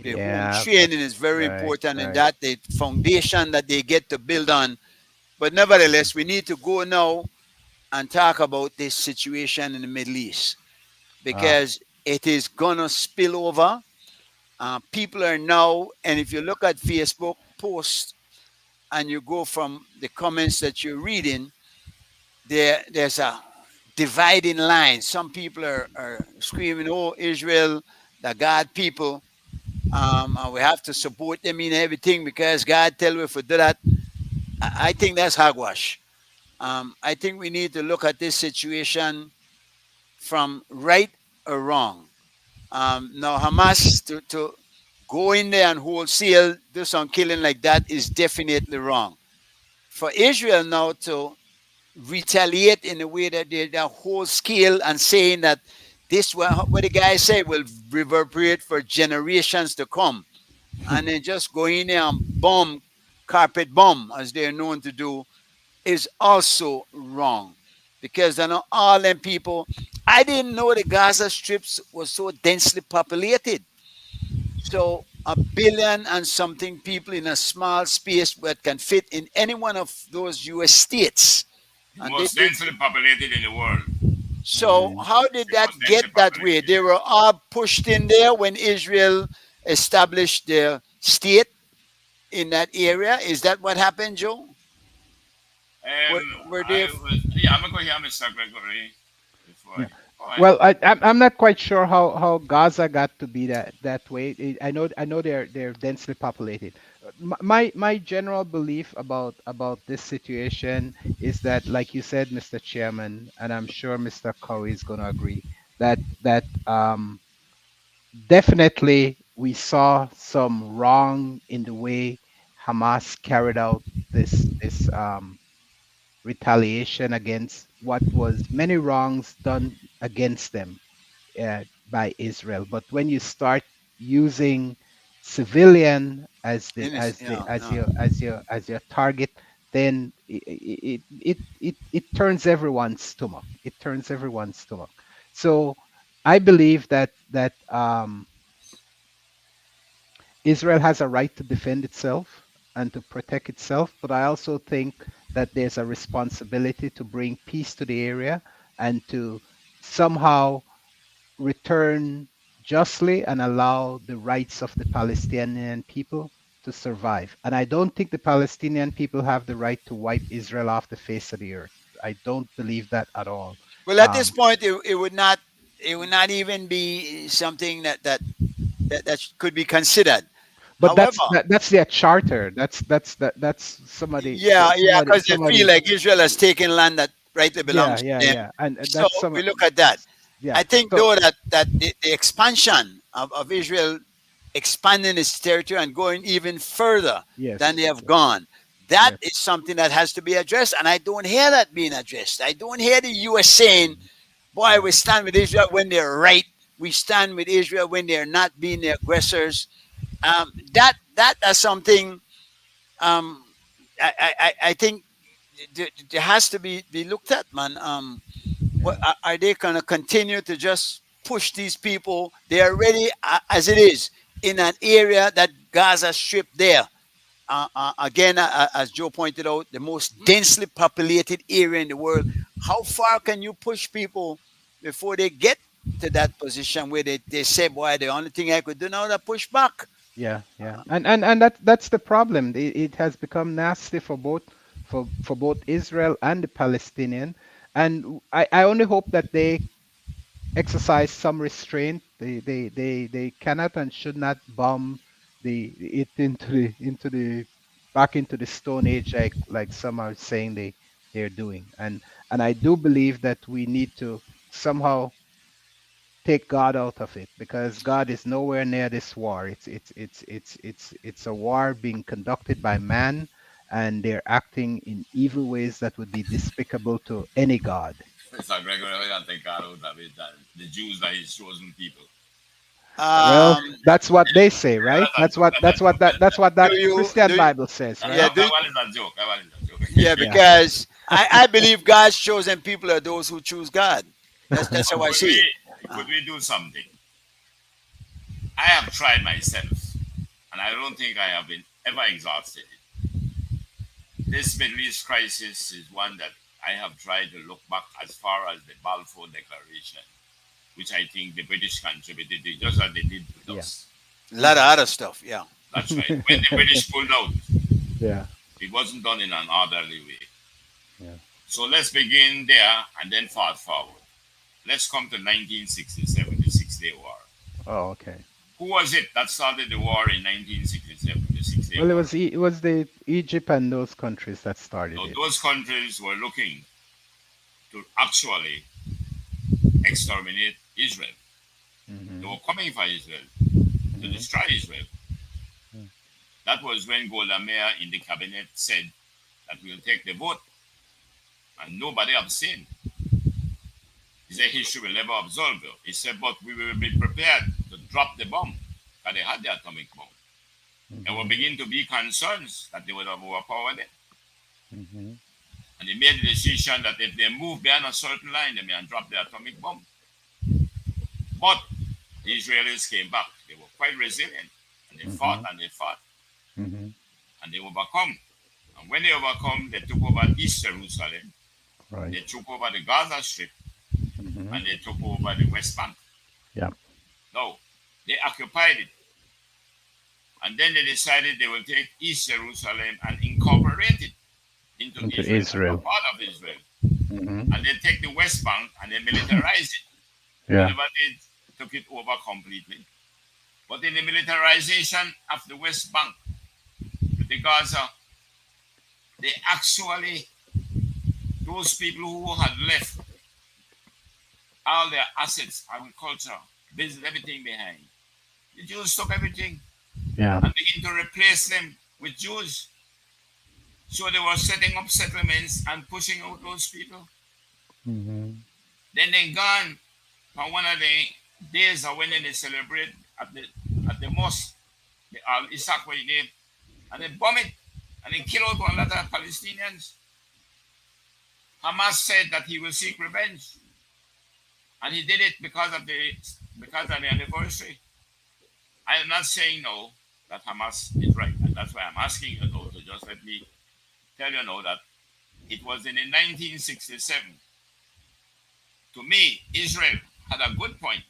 the home Yeah, but training is very right, important, and right. that the foundation that they get to build on. But nevertheless, we need to go now and talk about this situation in the Middle East, Ah, because it is gonna spill over. People are now, and if you look at Facebook posts and you go from the comments that you're reading, there's a dividing line. Some people are screaming, "Oh, Israel, the God people, and we have to support them in everything because God tell us to do that." I think that's hogwash. I think we need to look at this situation from right or wrong. Now, Hamas to go in there and wholesale do some killing like that is definitely wrong. For Israel now to retaliate in a way that they're whole scale and saying that this what the guy said will reverberate for generations to come, and then just go in there and bomb, carpet bomb, as they're known to do, is also wrong. Because I know all them people, I didn't know the Gaza strips was so densely populated. So a billion and something people in a small space that can fit in any one of those US states. The And most densely populated in the world. so mm, how did The most that densely get that way? populated in They the were world. all pushed in there when Israel established their state in that area. Is that what happened, Joe? Were they? Yeah, I'm going to hear Mr. Gregory before. yeah. Go ahead. Well, I'm not quite sure how Gaza got to be that way. I know they're densely populated. My general belief about this situation is that, like you said, Mr. Chairman, and I'm sure Mr. Curry is going to agree that definitely we saw some wrong in the way Hamas carried out this retaliation against what was many wrongs done against them by Israel. But when you start using civilian as the Yeah, as your target, then it turns everyone's stomach. It turns everyone's stomach. So I believe that Israel has a right to defend itself and to protect itself, but I also think that there's a responsibility to bring peace to the area and to somehow return justly and allow the rights of the Palestinian people to survive. And I don't think the Palestinian people have the right to wipe Israel off the face of the earth. I don't believe that at all. well, at this Um, point, it would not even be something that could be considered. but However, that's their charter. That's yeah, because they feel somebody. like Israel has taken land that rightly Yeah, belongs to yeah, them. yeah, and So that's some. we look at that. Yeah. I think So though that the expansion of Israel expanding its territory and going even further than yes, they have gone, that yes, is something that has to be addressed. And I don't hear that being addressed. I don't hear the US saying, boy, yeah, we stand with Israel when they're right. We stand with Israel when they're not being the aggressors. That's something um, I think there has to be looked at, man. What yeah, are they going to continue to just push these people? They are already, as it is, in an area that Gaza Strip there. Again, as Joe pointed out, the most densely populated area in the world. How far can you push people before they get to that position where they say, boy, the only thing I could do now is push back? yeah, yeah. And that's the problem. It has become nasty for both Israel and the Palestinian. And I only hope that they exercise some restraint. They cannot and should not bomb it into the back into the Stone Age, like some are saying they're doing. And I do believe that we need to somehow take God out of it, because God is nowhere near this war. It's a war being conducted by man, and they're acting in evil ways that would be despicable to any God. Mr. Gregory, I don't think God out of it that the Jews are his chosen people. Well, Um, that's what they say, right? That's a joke. That's a joke. That's what do that you Christian do you, Bible says, That, right? yeah that, do that you- one is a joke. That one is a yeah joke. Yeah. because I believe God's chosen people are those who choose God. That's how I could see it. we Uh, could we do something? I have tried myself, and I don't think I have been ever exhausted. This Middle East crisis is one that I have tried to look back as far as the Balfour Declaration, which I think the British contributed to, just as they did with Yeah. us. a lot of other stuff. Yeah. That's right. When the British pulled out, Yeah. it wasn't done in an orderly way. Yeah. So let's begin there and then fast forward. Let's come to 1967, the Six Day War. Oh, okay. Who was it that started the war in 1967, the Six Day Well, War? it was the Egypt and those countries that started So it. those countries were looking to actually exterminate Israel. They Hmm. were coming for Israel, to Hmm. destroy Israel. That was when Golda Meir in the cabinet said that we'll take the vote, and nobody abstained. He said history will never absolve you. He said, but we will be prepared to drop the bomb, because they had the atomic bomb. There will Hmm. begin to be concerns that they would have overpowered it. Hmm. And they made the decision that if they move beyond a certain line, they may drop the atomic bomb. But the Israelis came back. They were quite resilient. And they fought Hmm. and they fought. Hmm. And they overcome. And when they overcome, they took over East Jerusalem. Right. They took over the Gaza Strip. Hmm. And they took over the West Bank. Yeah. No, they occupied it. And then they decided they will take East Jerusalem and incorporate it into Into Israel as a Israel. part of Israel. Hmm. And they take the West Bank and they militarize it. They Yeah. never did took it over completely. But in the militarization of the West Bank, with the Gaza, they actually, those people who had left all their assets, agriculture, business, everything behind, the Jews took everything Yeah. and began to replace them with Jews. So they were setting up settlements and pushing out those people. Hmm. Then they gone on one of the days of when they celebrate at the mosque, the Al Isaac way name, and they bomb it and they kill out one lot of Palestinians. Hamas said that he will seek revenge, and he did it because of the anniversary. I am not saying no that Hamas is right, and that's why I'm asking you though to just let me tell you now that it was in the 1967. To me, Israel had a good point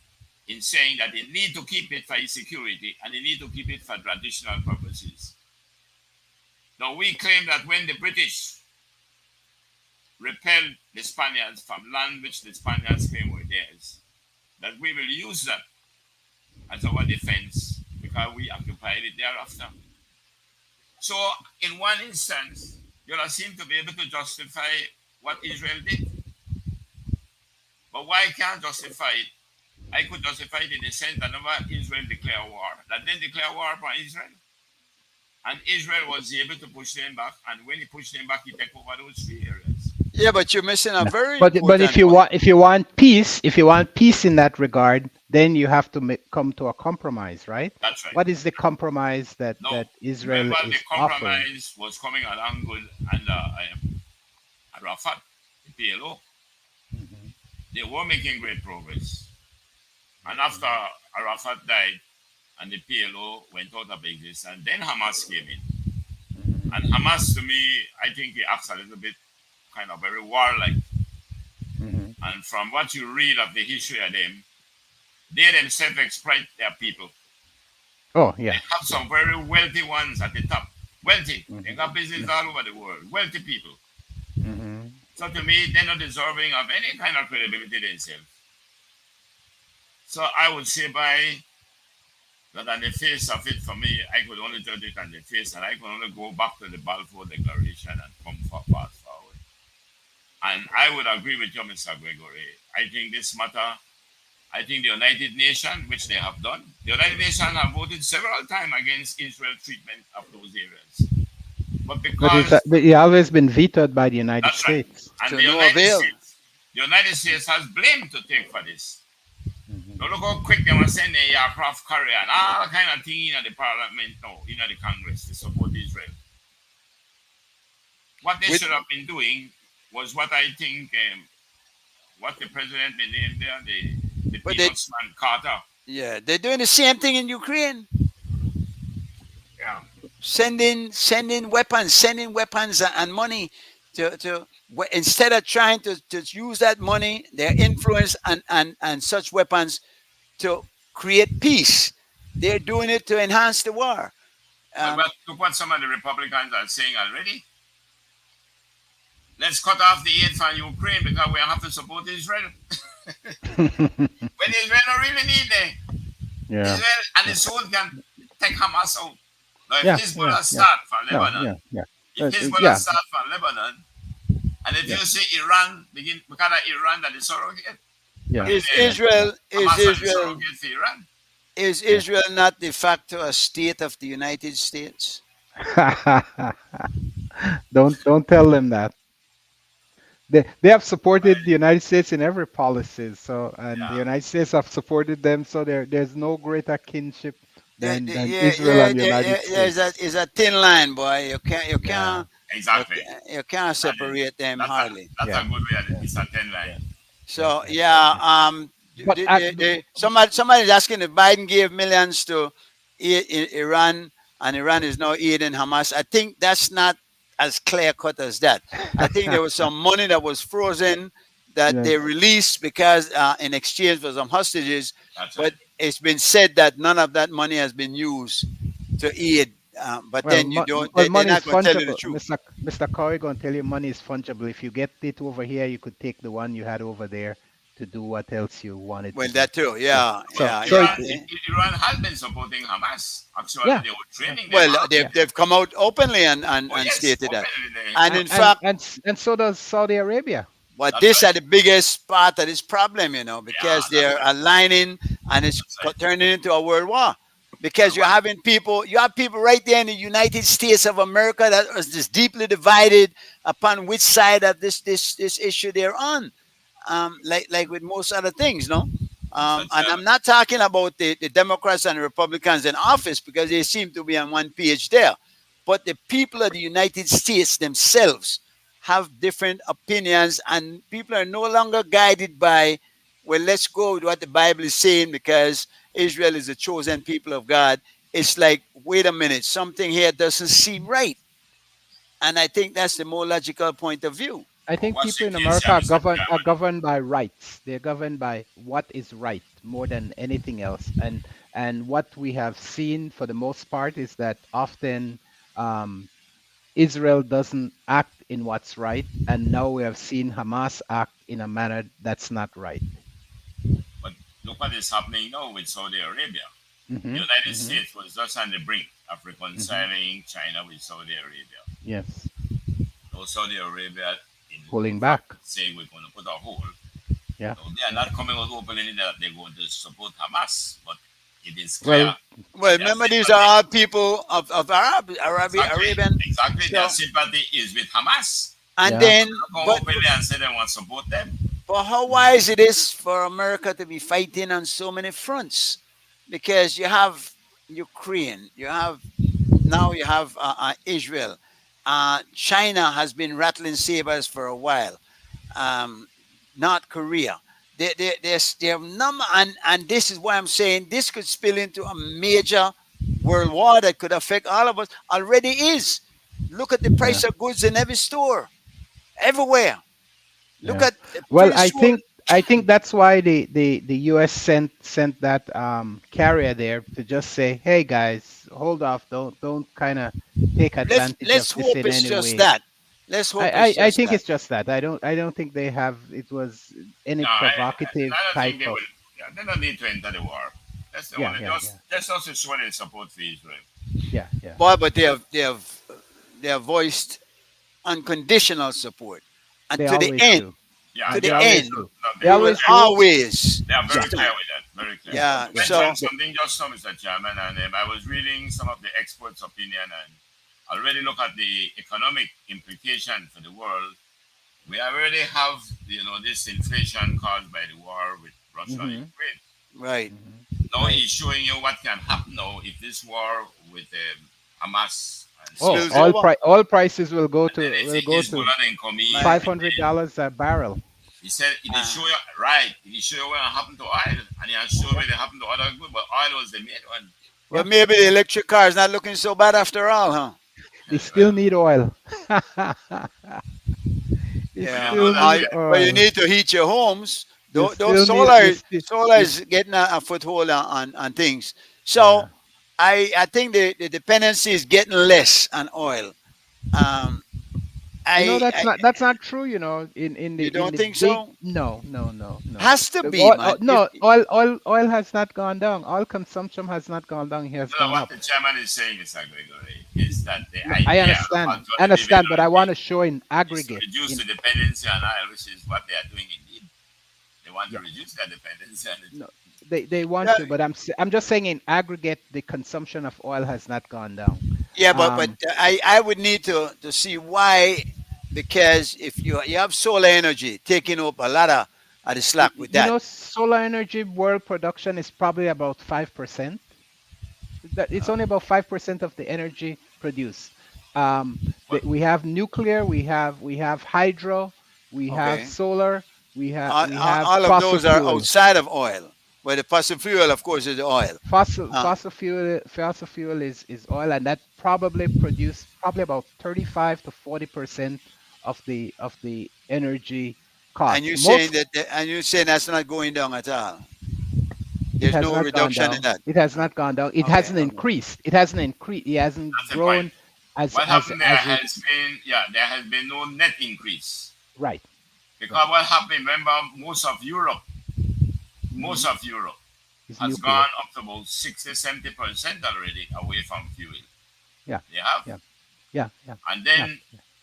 in saying that they need to keep it for its security and they need to keep it for traditional purposes. Now, we claim that when the British repelled the Spaniards from land which the Spaniards claimed were theirs, that we will use that as our defense because we occupied it thereafter. So, in one instance, you seem to be able to justify what Israel did. But why can't justify it? I could justify it in the sense that never Israel declare war. That they declare war upon Israel. And Israel was able to push them back. And when he pushed them back, he took over those three areas. Yeah, but you're missing a Yeah. very But if important you point. want if you want peace in that regard, then you have to come to a compromise, right? That's right. What is the compromise that No, Israel remember the is offering? compromise was coming along good under Arafat, the PLO. Hmm. They were making great progress. And after Arafat died and the PLO went out of existence, then Hamas came in. Hmm. And Hamas, to me, I think he acts a little bit kind of very warlike. Hmm. And from what you read of the history of them, they themselves exploit their people. Oh They yeah. have some very wealthy ones at the top. Wealthy. They Hmm. got business all over the world. Wealthy people. Hmm. So to me, they're not deserving of any kind of credibility themselves. So I would say by that on the face of it, for me, I could only judge it on the face, and I could only go back to the Balfour Declaration and come for fast forward. And I would agree with you, Mr. Gregory. I think this matter, I think the United Nations, which they have done, the United Nations have voted several times against Israel treatment of those areas. But But because it always been vetoed by the United that's right, States. and To no avail. The United States has blame to take for this. Mhm. Now look how quick they were sending the aircraft carrier and all kind of thing in the parliament now, in the Congress to support Israel. What they With, should have been doing was what I think, what the president they named there, the but they, peanuts man Carter. yeah, they're doing the same thing in Ukraine. Yeah, Sending weapons and money instead of trying to use that money, their influence and such weapons to create peace. They're doing it to enhance the war. but Um, look what some of the Republicans are saying already. Let's cut off the aid from Ukraine because we have to support Israel. When Israel don't really need it. Yeah. Israel and the soul can take Hamas out. Now, if Yeah. Hezbollah Yeah. start from No. Lebanon, Yeah. Yeah. if Hezbollah Yeah. start from Lebanon, and if Yeah. you see Iran begin, because of Iran that is surrogate, Yeah. I mean, is Israel is Hamas and the Israel surrogate for Iran. is Yeah. Israel not de facto a state of the United States? Don't tell them that. They have supported Right? the United States in every policy. So and the Yeah, United States have supported them. So there's no greater kinship than Yeah, Israel and the United there's a States. is a thin line, boy. Yeah. exactly. You can't That is, separate them hardly. that's a Yeah. good way. Yeah. It's a thin Yeah. line. Yeah. So Yeah. yeah, Yeah. But somebody's asking if Biden gave millions to Iran and Iran is now aiding Hamas. I think that's not as clear cut as that. I think there was some money that was frozen that Yes. they released because in exchange for some hostages, That's but right. it's been said that none of that money has been used to aid. But Well, then you don't. They're money is not going to tell you the fungible. truth. Mr. Corey gonna tell you money is fungible. If you get it over here, you could take the one you had over there to do what else you wanted to Well, do. that too. So Yeah, so yeah, so yeah. it, Iran has been supporting Hamas. Actually, yeah. they were Yeah. training them Well, up. Yeah. they've come out openly Oh and yes, stated that. openly they And have. in fact, And so does Saudi Arabia. but That's this right. are the biggest part of this problem, Yeah, because that's they're right. aligning and it's That's right. turning into a world war. Because World War. you have people right there in the United States of America that is just deeply divided upon which side of this issue they're on. Like with most other things, no. Mr. And I'm Chairman. not talking about the Democrats and the Republicans in office because they seem to be on one page there. But the people of the United States themselves have different opinions, and people are no longer guided by, well, let's go with what the Bible is saying because Israel is the chosen people of God. It's like, wait a minute, something here doesn't seem right. And I think that's the more logical point of view. I But think what's the people in case America here, Mr. are Chairman? governed by rights. They're governed by what is right more than anything else. And what we have seen for the most part is that often um, Israel doesn't act in what's right, and now we have seen Hamas act in a manner that's not right. But look what is happening now with Saudi Arabia. The Hmm. United Hmm. States was just on the brink of Hmm. reconciling China with Saudi Arabia. Yes, Now Saudi Arabia, pulling in fact, back. saying we're going to put a hold. Yeah. Now, they are not coming out openly that they're going to support Hamas, but it is Well, clear Well, their remember, these are sympathy. all people of Exactly, Arabian. exactly. Their So, sympathy is with Hamas. and yeah. then, They don't come but openly and say they want to support them. how Mm. wise it is for America to be fighting on so many fronts, because you have Ukraine, you have Israel, China has been rattling sabers for a while, um, North Korea. There are number, and this is why I'm saying this could spill into a major world war that could affect all of us. Already is. Look at the Yeah. price of goods in every store, everywhere. Look Yeah. at Well, pretty soon. I think that's why the U.S. sent that carrier there to just say, "Hey guys, hold off! Don't kind of take advantage of Let's this hope in it's any just way." that. Let's hope it's I just think that. it's just that. I don't think they have it was any No, provocative I don't think type they of. will. Yeah, Yeah, they don't need to enter the war. That's the Yeah, only yeah, yeah, just also show their support for Israel. yeah, yeah. Boy, but they have voiced unconditional support, and They to the always end, do. Yeah, to They the always end, do. no, They we will always do. always they are very Yeah, clear stand. with that. Very clear. yeah, Yeah. You yeah, mentioned So yeah. something just now, Mr. Chairman, and I was reading some of the experts' opinion and already look at the economic implication for the world. We already have, this inflation caused by the war with Russia and Mm-hmm. Ukraine. right, Mm-hmm. Now Right. he's showing you what can happen now if this war with Hamas and so Oh, spills on. over. oil prices will go And then to they think Hezbollah then come in. My, $500 a barrel. He said they uh, show you right. He show you what happened to oil, and he show Yeah, where they happened to other good, but oil was the main one. well, yeah, maybe the yeah. electric car is not looking so bad after all, huh? They still Well, need oil. They but you Yeah. know still that need we, But you oil. need to heat your homes. They Those still need. They solar still. solar They, is getting a foothold on things. So yeah. I think the dependency is getting less on oil. Um, I That's not true. In you in don't the think big, so? no, no, no, no. Has to be, man. If No, oil has not gone down. Oil consumption has not gone down. It has no, gone what up. the chairman is saying is Gregory, is that the No, I idea of understand. I alternative understand, but I want energy to show in is to aggregate. reduce In the dependency on oil, which is what they are doing indeed. They want to Yeah, reduce their dependency on it. no, they want yeah, to, but I'm just saying in aggregate, the consumption of oil has not gone down. yeah, but Um, I would need to see why, because if you have solar energy taking up a lot of the slack with that. solar energy world production is probably about 5%. That it's Uh, only about 5% of the energy produced. But We have nuclear, we have hydro, we have okay. solar, we have All of fossil those are fuel. outside of oil. Where the fossil fuel, of course, is the oil. Uh, Fossil fuel is oil, and that probably produce probably about 35 to 40% of the energy and cost. you're saying Most that's not going down at all. It There's has no not gone reduction in down. that. It has not gone down. It Okay, hasn't okay. increased. It hasn't increased. It hasn't that's the point. grown as What as happened there as it has been, yeah, there has been no net increase. right. Because Right. what happened, remember, most Hmm. of Europe It's has nuclear. gone up to about 60, 70% already away from fuel. Yeah. They have. Yeah. Yeah. Yeah. And Yeah. then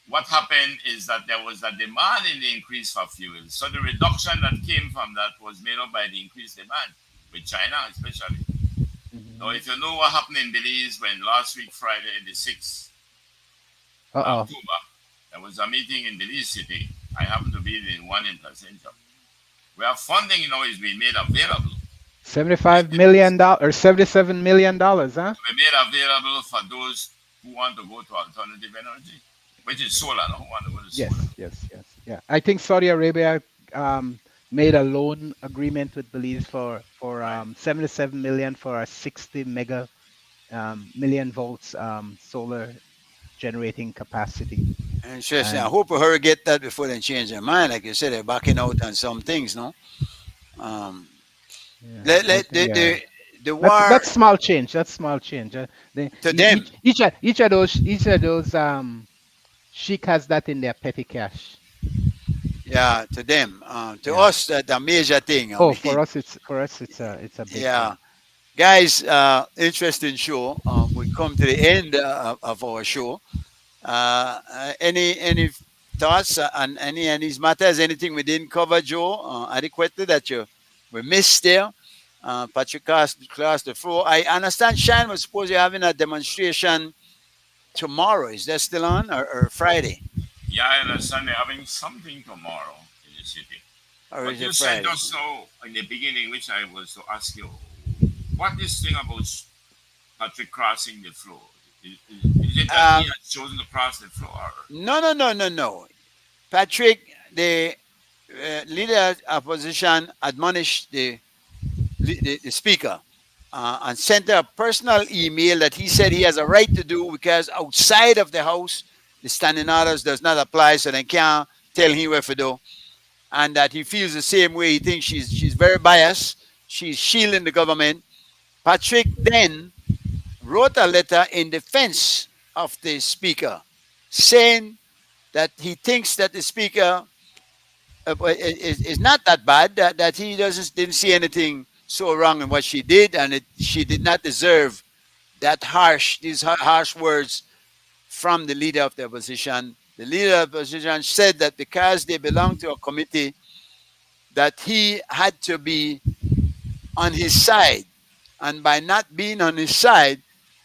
what happened is that there was a demand in the increase for fuel. So the reduction that came from that was made up by the increased demand, with China especially. Now, Hmm. if you know what happened in Belize when last week, Friday, the 6th Uh-oh. October, there was a meeting in Belize City. I happened to be in one in Placentia, where funding now is being made available. $75 million or $77 million, huh? To be made available for those who want to go to alternative energy, which is solar, no? Who want to go to Yes. solar. Yes. Yes. Yeah. I think Saudi Arabia um, made a loan agreement with Belize for Right. 77 million for a 60 mega million volts solar generating capacity. Interesting. I And hope her get that before they change their mind. Like you said, they're backing out on some things, no? Um, yeah, let yeah. the That's war that's small change. That's small change. to them. Each of those sheik has that in their petty cash. Yeah, to them. To Yeah. us, that a major thing. I Oh, mean, for us, it's a big yeah. thing. Guys, interesting show. We come to the end of our show. Any thoughts on any of these matters? Anything we didn't cover, Joe, adequately that you we missed there? Patrick class the floor. I understand Shine was supposed to be having a demonstration tomorrow. Is that still on or Friday? Yeah, I understand they're having something tomorrow in the city. Or But is you it said Friday? just now in the beginning, which I was to ask you, what this thing about Patrick crossing the floor? Is it that he Um, has chosen to cross the floor? no, no, no, no, no. Patrick, the leader opposition admonished the speaker and sent her a personal email that he said he has a right to do because outside of the house, the standing orders does not apply, so they can't tell him where to do. And that he feels the same way. He thinks she's very biased. She's shielding the government. Patrick then wrote a letter in defense of the speaker, saying that he thinks that the speaker is not that bad. That he doesn't didn't see anything so wrong in what she did, and she did not deserve these harsh words from the leader of the opposition. The leader of the opposition said that because they belong to a committee, that he had to be on his side, and by not being on his side,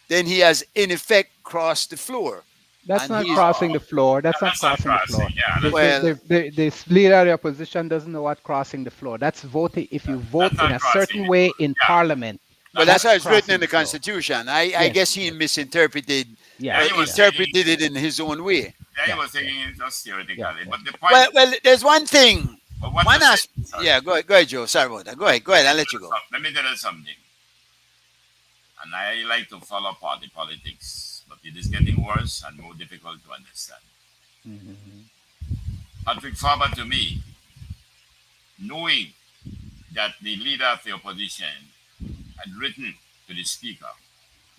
then he has in effect crossed the floor, That's and not he's crossing the floor. That's not That's not crossing the floor. crossing. Yeah, The, that's, the, well. the, the, this leader of the opposition doesn't know what crossing the floor. That's voting. If you vote that's in not a crossing certain it. way in Yeah, parliament, Well, that's that's how that's it's written in crossing the the floor. Constitution. I Yes, guess he yes, misinterpreted yeah, yeah. or He was yeah, taking interpreted it in his own way. yeah, he yeah, was yeah, taking it just yeah, theoretically. yeah. But the point, Well, there's one thing, but what one you're saying, aspect. sorry, Yeah, go ahead, Joe. Sorry about that. Go ahead. I'll let you go. let me tell you something. And I like to follow party politics, but it is getting worse and more difficult to understand. Mhm, Patrick Faber, to me, knowing that the leader of the opposition had written to the speaker,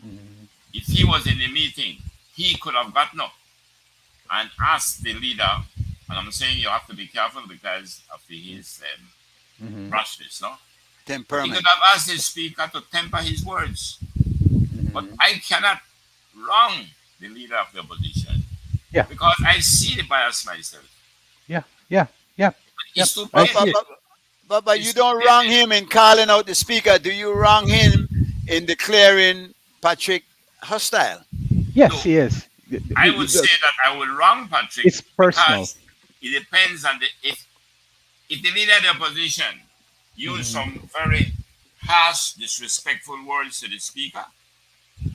mhm. if he was in the meeting, he could have gotten up and asked the leader. And I'm saying you have to be careful because of his Mhm, brushness, no? He Temperament. could have asked the speaker to temper his words. But mhm. I cannot wrong the leader of the opposition Yeah, because I see the bias myself. yeah, yeah, yeah, yeah. It's too I But plain. but see it. but, but you It's too don't wrong plain. him in calling out the speaker. Do you wrong him in declaring Patrick hostile? Yes, No, he is. I would say that I will wrong Patrick It's personal. because it depends on the if the leader of the opposition use Mhm. some very harsh, disrespectful words to the speaker,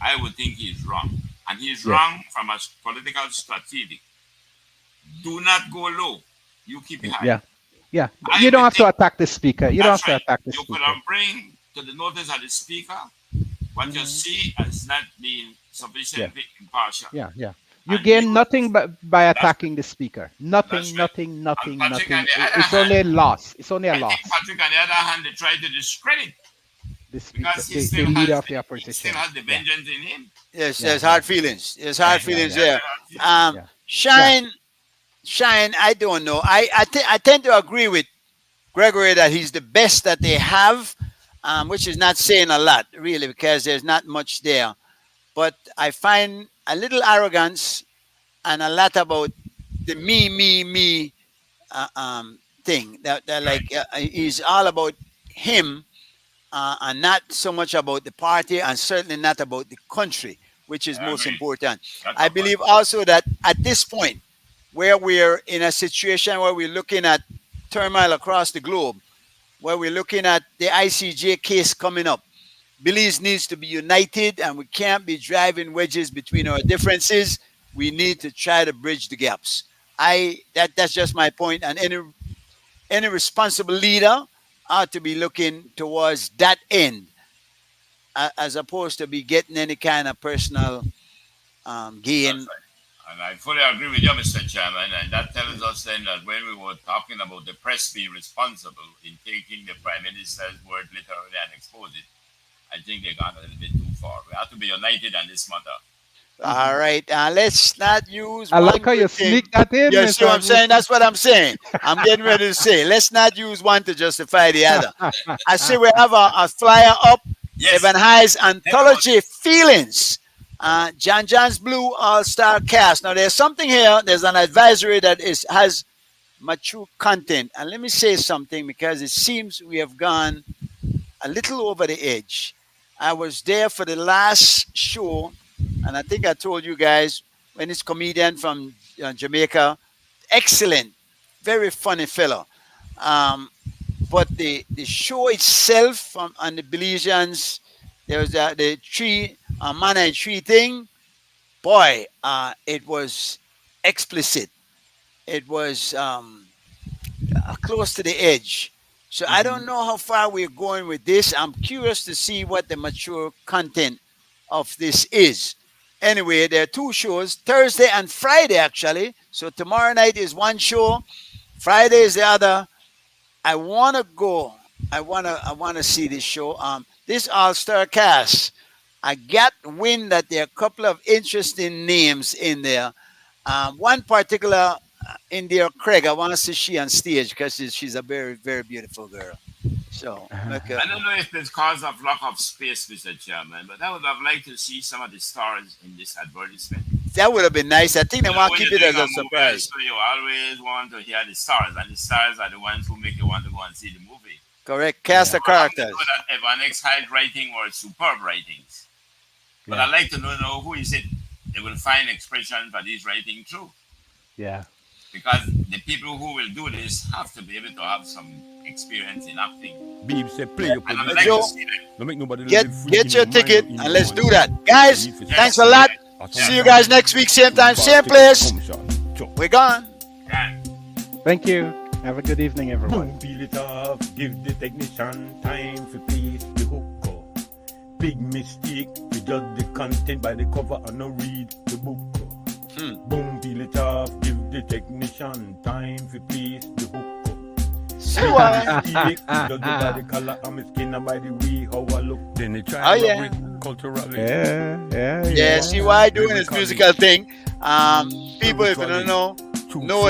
I would think he's wrong. And he's Yes. wrong from a political strategy. Do not go low. You keep it high. Yeah, yeah. I You don't would have to think attack the speaker. You don't that's have to right. attack the You could speaker. have bring to the notice of the speaker what you Mhm. see as not being Yeah, sufficiently impartial. yeah, yeah. You And he gain would, nothing by that's, attacking the speaker. Nothing, that's right. nothing, And nothing, Patrick, on nothing. the other It's only hand, a loss. It's only a I think loss. Patrick, on the other hand, they try to discredit The speaker, because the leader of the he still opposition. has the Yeah, vengeance in him. Yes, yeah, there's yeah, hard feelings. There's yeah, hard yeah, feelings yeah, Yes, there. there are feelings. Um, yeah, yeah. Shine. I don't know. I tend to agree with Gregory that he's the best that they have, which is not saying a lot really because there's not much there. But I find a little arrogance and a lot about the me thing that Right. like is all about him, and not so much about the party and certainly not about the country, which is I most agree. important. That's I a fact. believe also that at this point where we're in a situation where we're looking at turmoil across the globe, where we're looking at the ICJ case coming up, Belize needs to be united, and we can't be driving wedges between our differences. We need to try to bridge the gaps. That's just my point, and any responsible leader ought to be looking towards that end, as opposed to be getting any kind of personal That's gain. right. And I fully agree with you, Mr. Chairman. And that tells us then that when we were talking about the press being responsible in taking the Prime Minister's word literally and expose it, I think they gone a little bit too far. We have to be united on this matter. All right, let's not use I like one how you good thing. sneak that in, You see what I'm saying? Mr. That's what I'm saying. I'm getting ready to say. Let's not use one to justify the other. I see we have a flyer up. Yes, Evan High's definitely. Anthology Feelings. John John's Blue All Star Cast. Now, there's something here. There's an advisory that has mature content. And let me say something because it seems we have gone a little over the edge. I was there for the last show, and I think I told you guys when this comedian from Jamaica, excellent, very funny fellow. Um, but the show itself on the Belizeans, there was the tree, man and tree thing. Boy, it was explicit. It was close to the edge. So I Mhm. don't know how far we're going with this. I'm curious to see what the mature content of this is. Anyway, there are two shows, Thursday and Friday actually. So tomorrow night is one show, Friday is the other. I want to go. I want to see this show. This all-star cast. I got wind that there are a couple of interesting names in there. One particular India Craig. I want to see she on stage because she's a very very beautiful girl. So, I don't know if it's cause of lack of space, Mr. Chairman, but I would have liked to see some of the stars in this advertisement. that would have been nice. I think they You know, want when to keep you're it as doing a a movie, surprise. so you always want to hear the stars, and the stars are the ones who make you want to go and see the movie. Correct. Cast Yeah. the I know characters. that Evanix Hyde writing or superb writings, but Yeah. I'd like to know who is it they will find expression for this writing through. Yeah. Because the people who will do this have to be able to have some experience in acting. Beeb say play your And I'd position. like Joe, to see them. Don't make nobody Get live free get in your your mind or ticket in and your let's mind. do that, guys. You need to Thanks a start lot. at See some you point. guys next week, same time, same Bastard, place. come, shot. Chuck. We're gone. Yeah. Thank you. Have a good evening, everyone. Boom, peel it off, give the technician time for place the hook up. Big mistake, we judge the content by the cover and not read the book. Boom, peel it off, give the technician time for place the hook up. See why? Mistake, we judge it by the color of my skin and by the way how I look. Then they try Oh, to yeah. rub it culturally. Yeah, CY doing his musical thing. People, if you don't know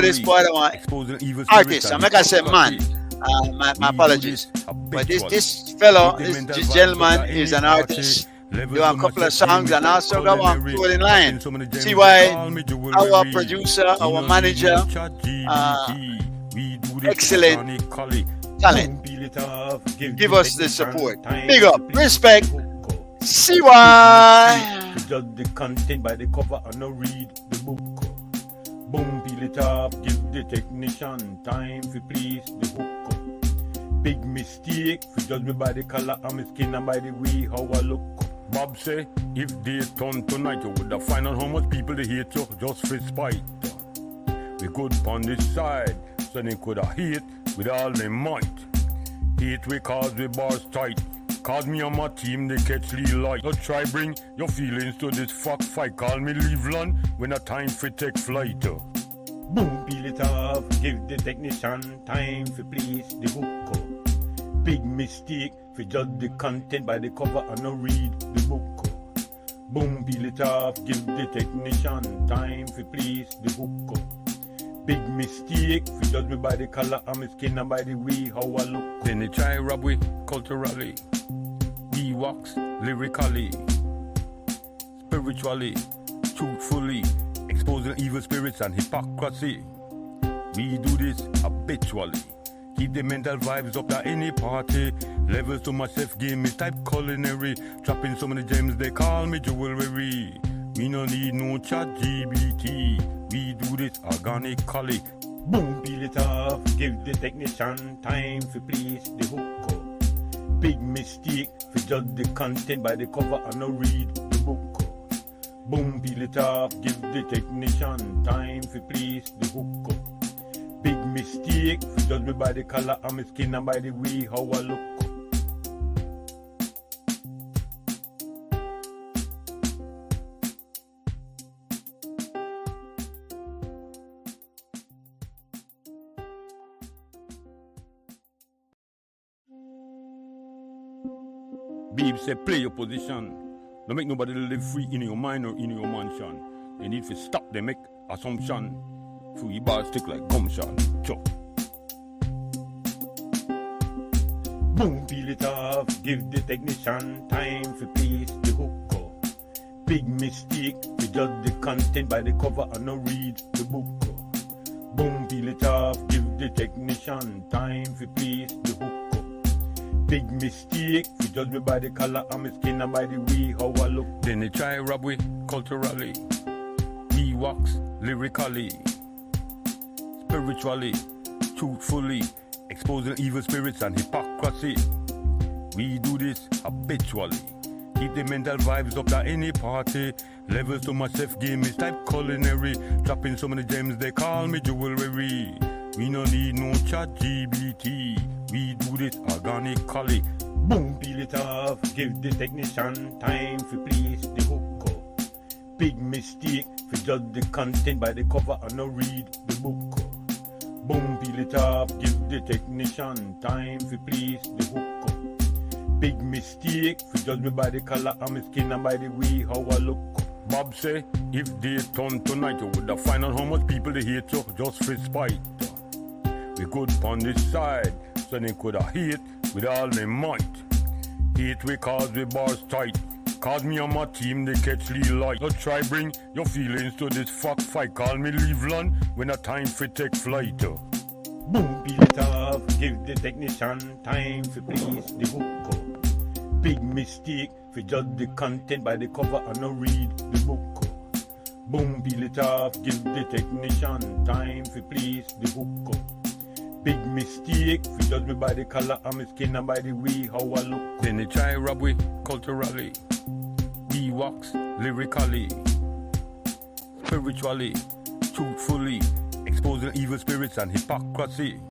this part, I want Exposing evil artists. spirits I'm and not gonna say man. hypocrisy. My We do apologies. this But this habitually. fellow, With the mental this vibes gentleman of the is an any artist. party, levels Do a to couple of myself, songs and also got one culinary, clothing line. tapping some of the gems See they why call me jewelry. our producer, We our no manager, need no ChatGPT. We do this excellent organically. talent. Boom, peel it off, Give us the technician support. time Big to up, please respect. the hook up. CY. To judge the content by the cover and not read the book. Boom, peel it off, give the technician time to please the hook up. Big mistake, to judge me by the color of my skin and by the way how I look. Bob say, if they turn tonight, you would have find out how much people they hate you just for spite. We good on this side, so they could have hate with all their might. Hate we cause we bars tight. Cause me and my team they catch Lee light. Don't try bring your feelings to this fuck fight. Call me Cleveland when a time for take flight. Boom, peel it off, give the technician time for place the hook up. Big mistake, for judge the content by the cover and not read the book. Boom, peel it off, give the technician time for place the hook up. Big mistake, for judge me by the color of my skin and by the way how I look. Then they try rob we culturally. We walks lyrically, spiritually, truthfully, exposing evil spirits and hypocrisy. We do this habitually. Keep the mental vibes up at any party. Levels to my chef game is type culinary. Dropping so many gems they call me jewelry. We no need no chat GBT. We do this organically. Boom, peel it off. Give the technician time to place the hook up. Big mistake, to judge the content by the cover and not read the book. Boom, peel it off, give the technician time to place the hook up. Big mistake, to judge me by the color of my skin and by the way how I look. Beeb say play your position. Don't make nobody live free in your mind or in your mansion. They need to stop, they make assumption. Free bars stick like gum shot. Chuck. Boom, peel it off, give the technician time for place the hook up. Big mistake, to judge the content by the cover and not read the book. Boom, peel it off, give the technician time for place the hook up. Big mistake, to judge me by the color of my skin and by the way how I look. Then they try rob we culturally. We walks lyrically, spiritually, truthfully, exposing evil spirits and hypocrisy. We do this habitually. Keep the mental vibes up at any party. Levels to my chef game is type culinary. Dropping so many gems they call me jewelry. We no need no chat GBT. We do this organically. Boom, peel it off, give the technician time to place the hook up. Big mistake, to judge the content by the cover and not read the book. Boom, peel it off, give the technician time to place the hook up. Big mistake, to judge me by the color of my skin and by the way how I look. Bob say, if they turn tonight, you would have find out how much people they hate you just for spite. We good on this side, so they could have hate with all my might. Hate we cause we bars tight. Cause me and my team they catch Lee light. So try bring your feelings to this fuck fight. Call me Cleveland when a time for take flight. Boom, peel it off, give the technician time for please the hook. Big mistake for judge the content by the cover and not read the book. Boom, peel it off, give the technician time for please the hook. Big mistake for judge me by the color of my skin and by the way how I look. Then they try rob we culturally, we wax lyrically, spiritually, truthfully, exposing evil spirits and hypocrisy.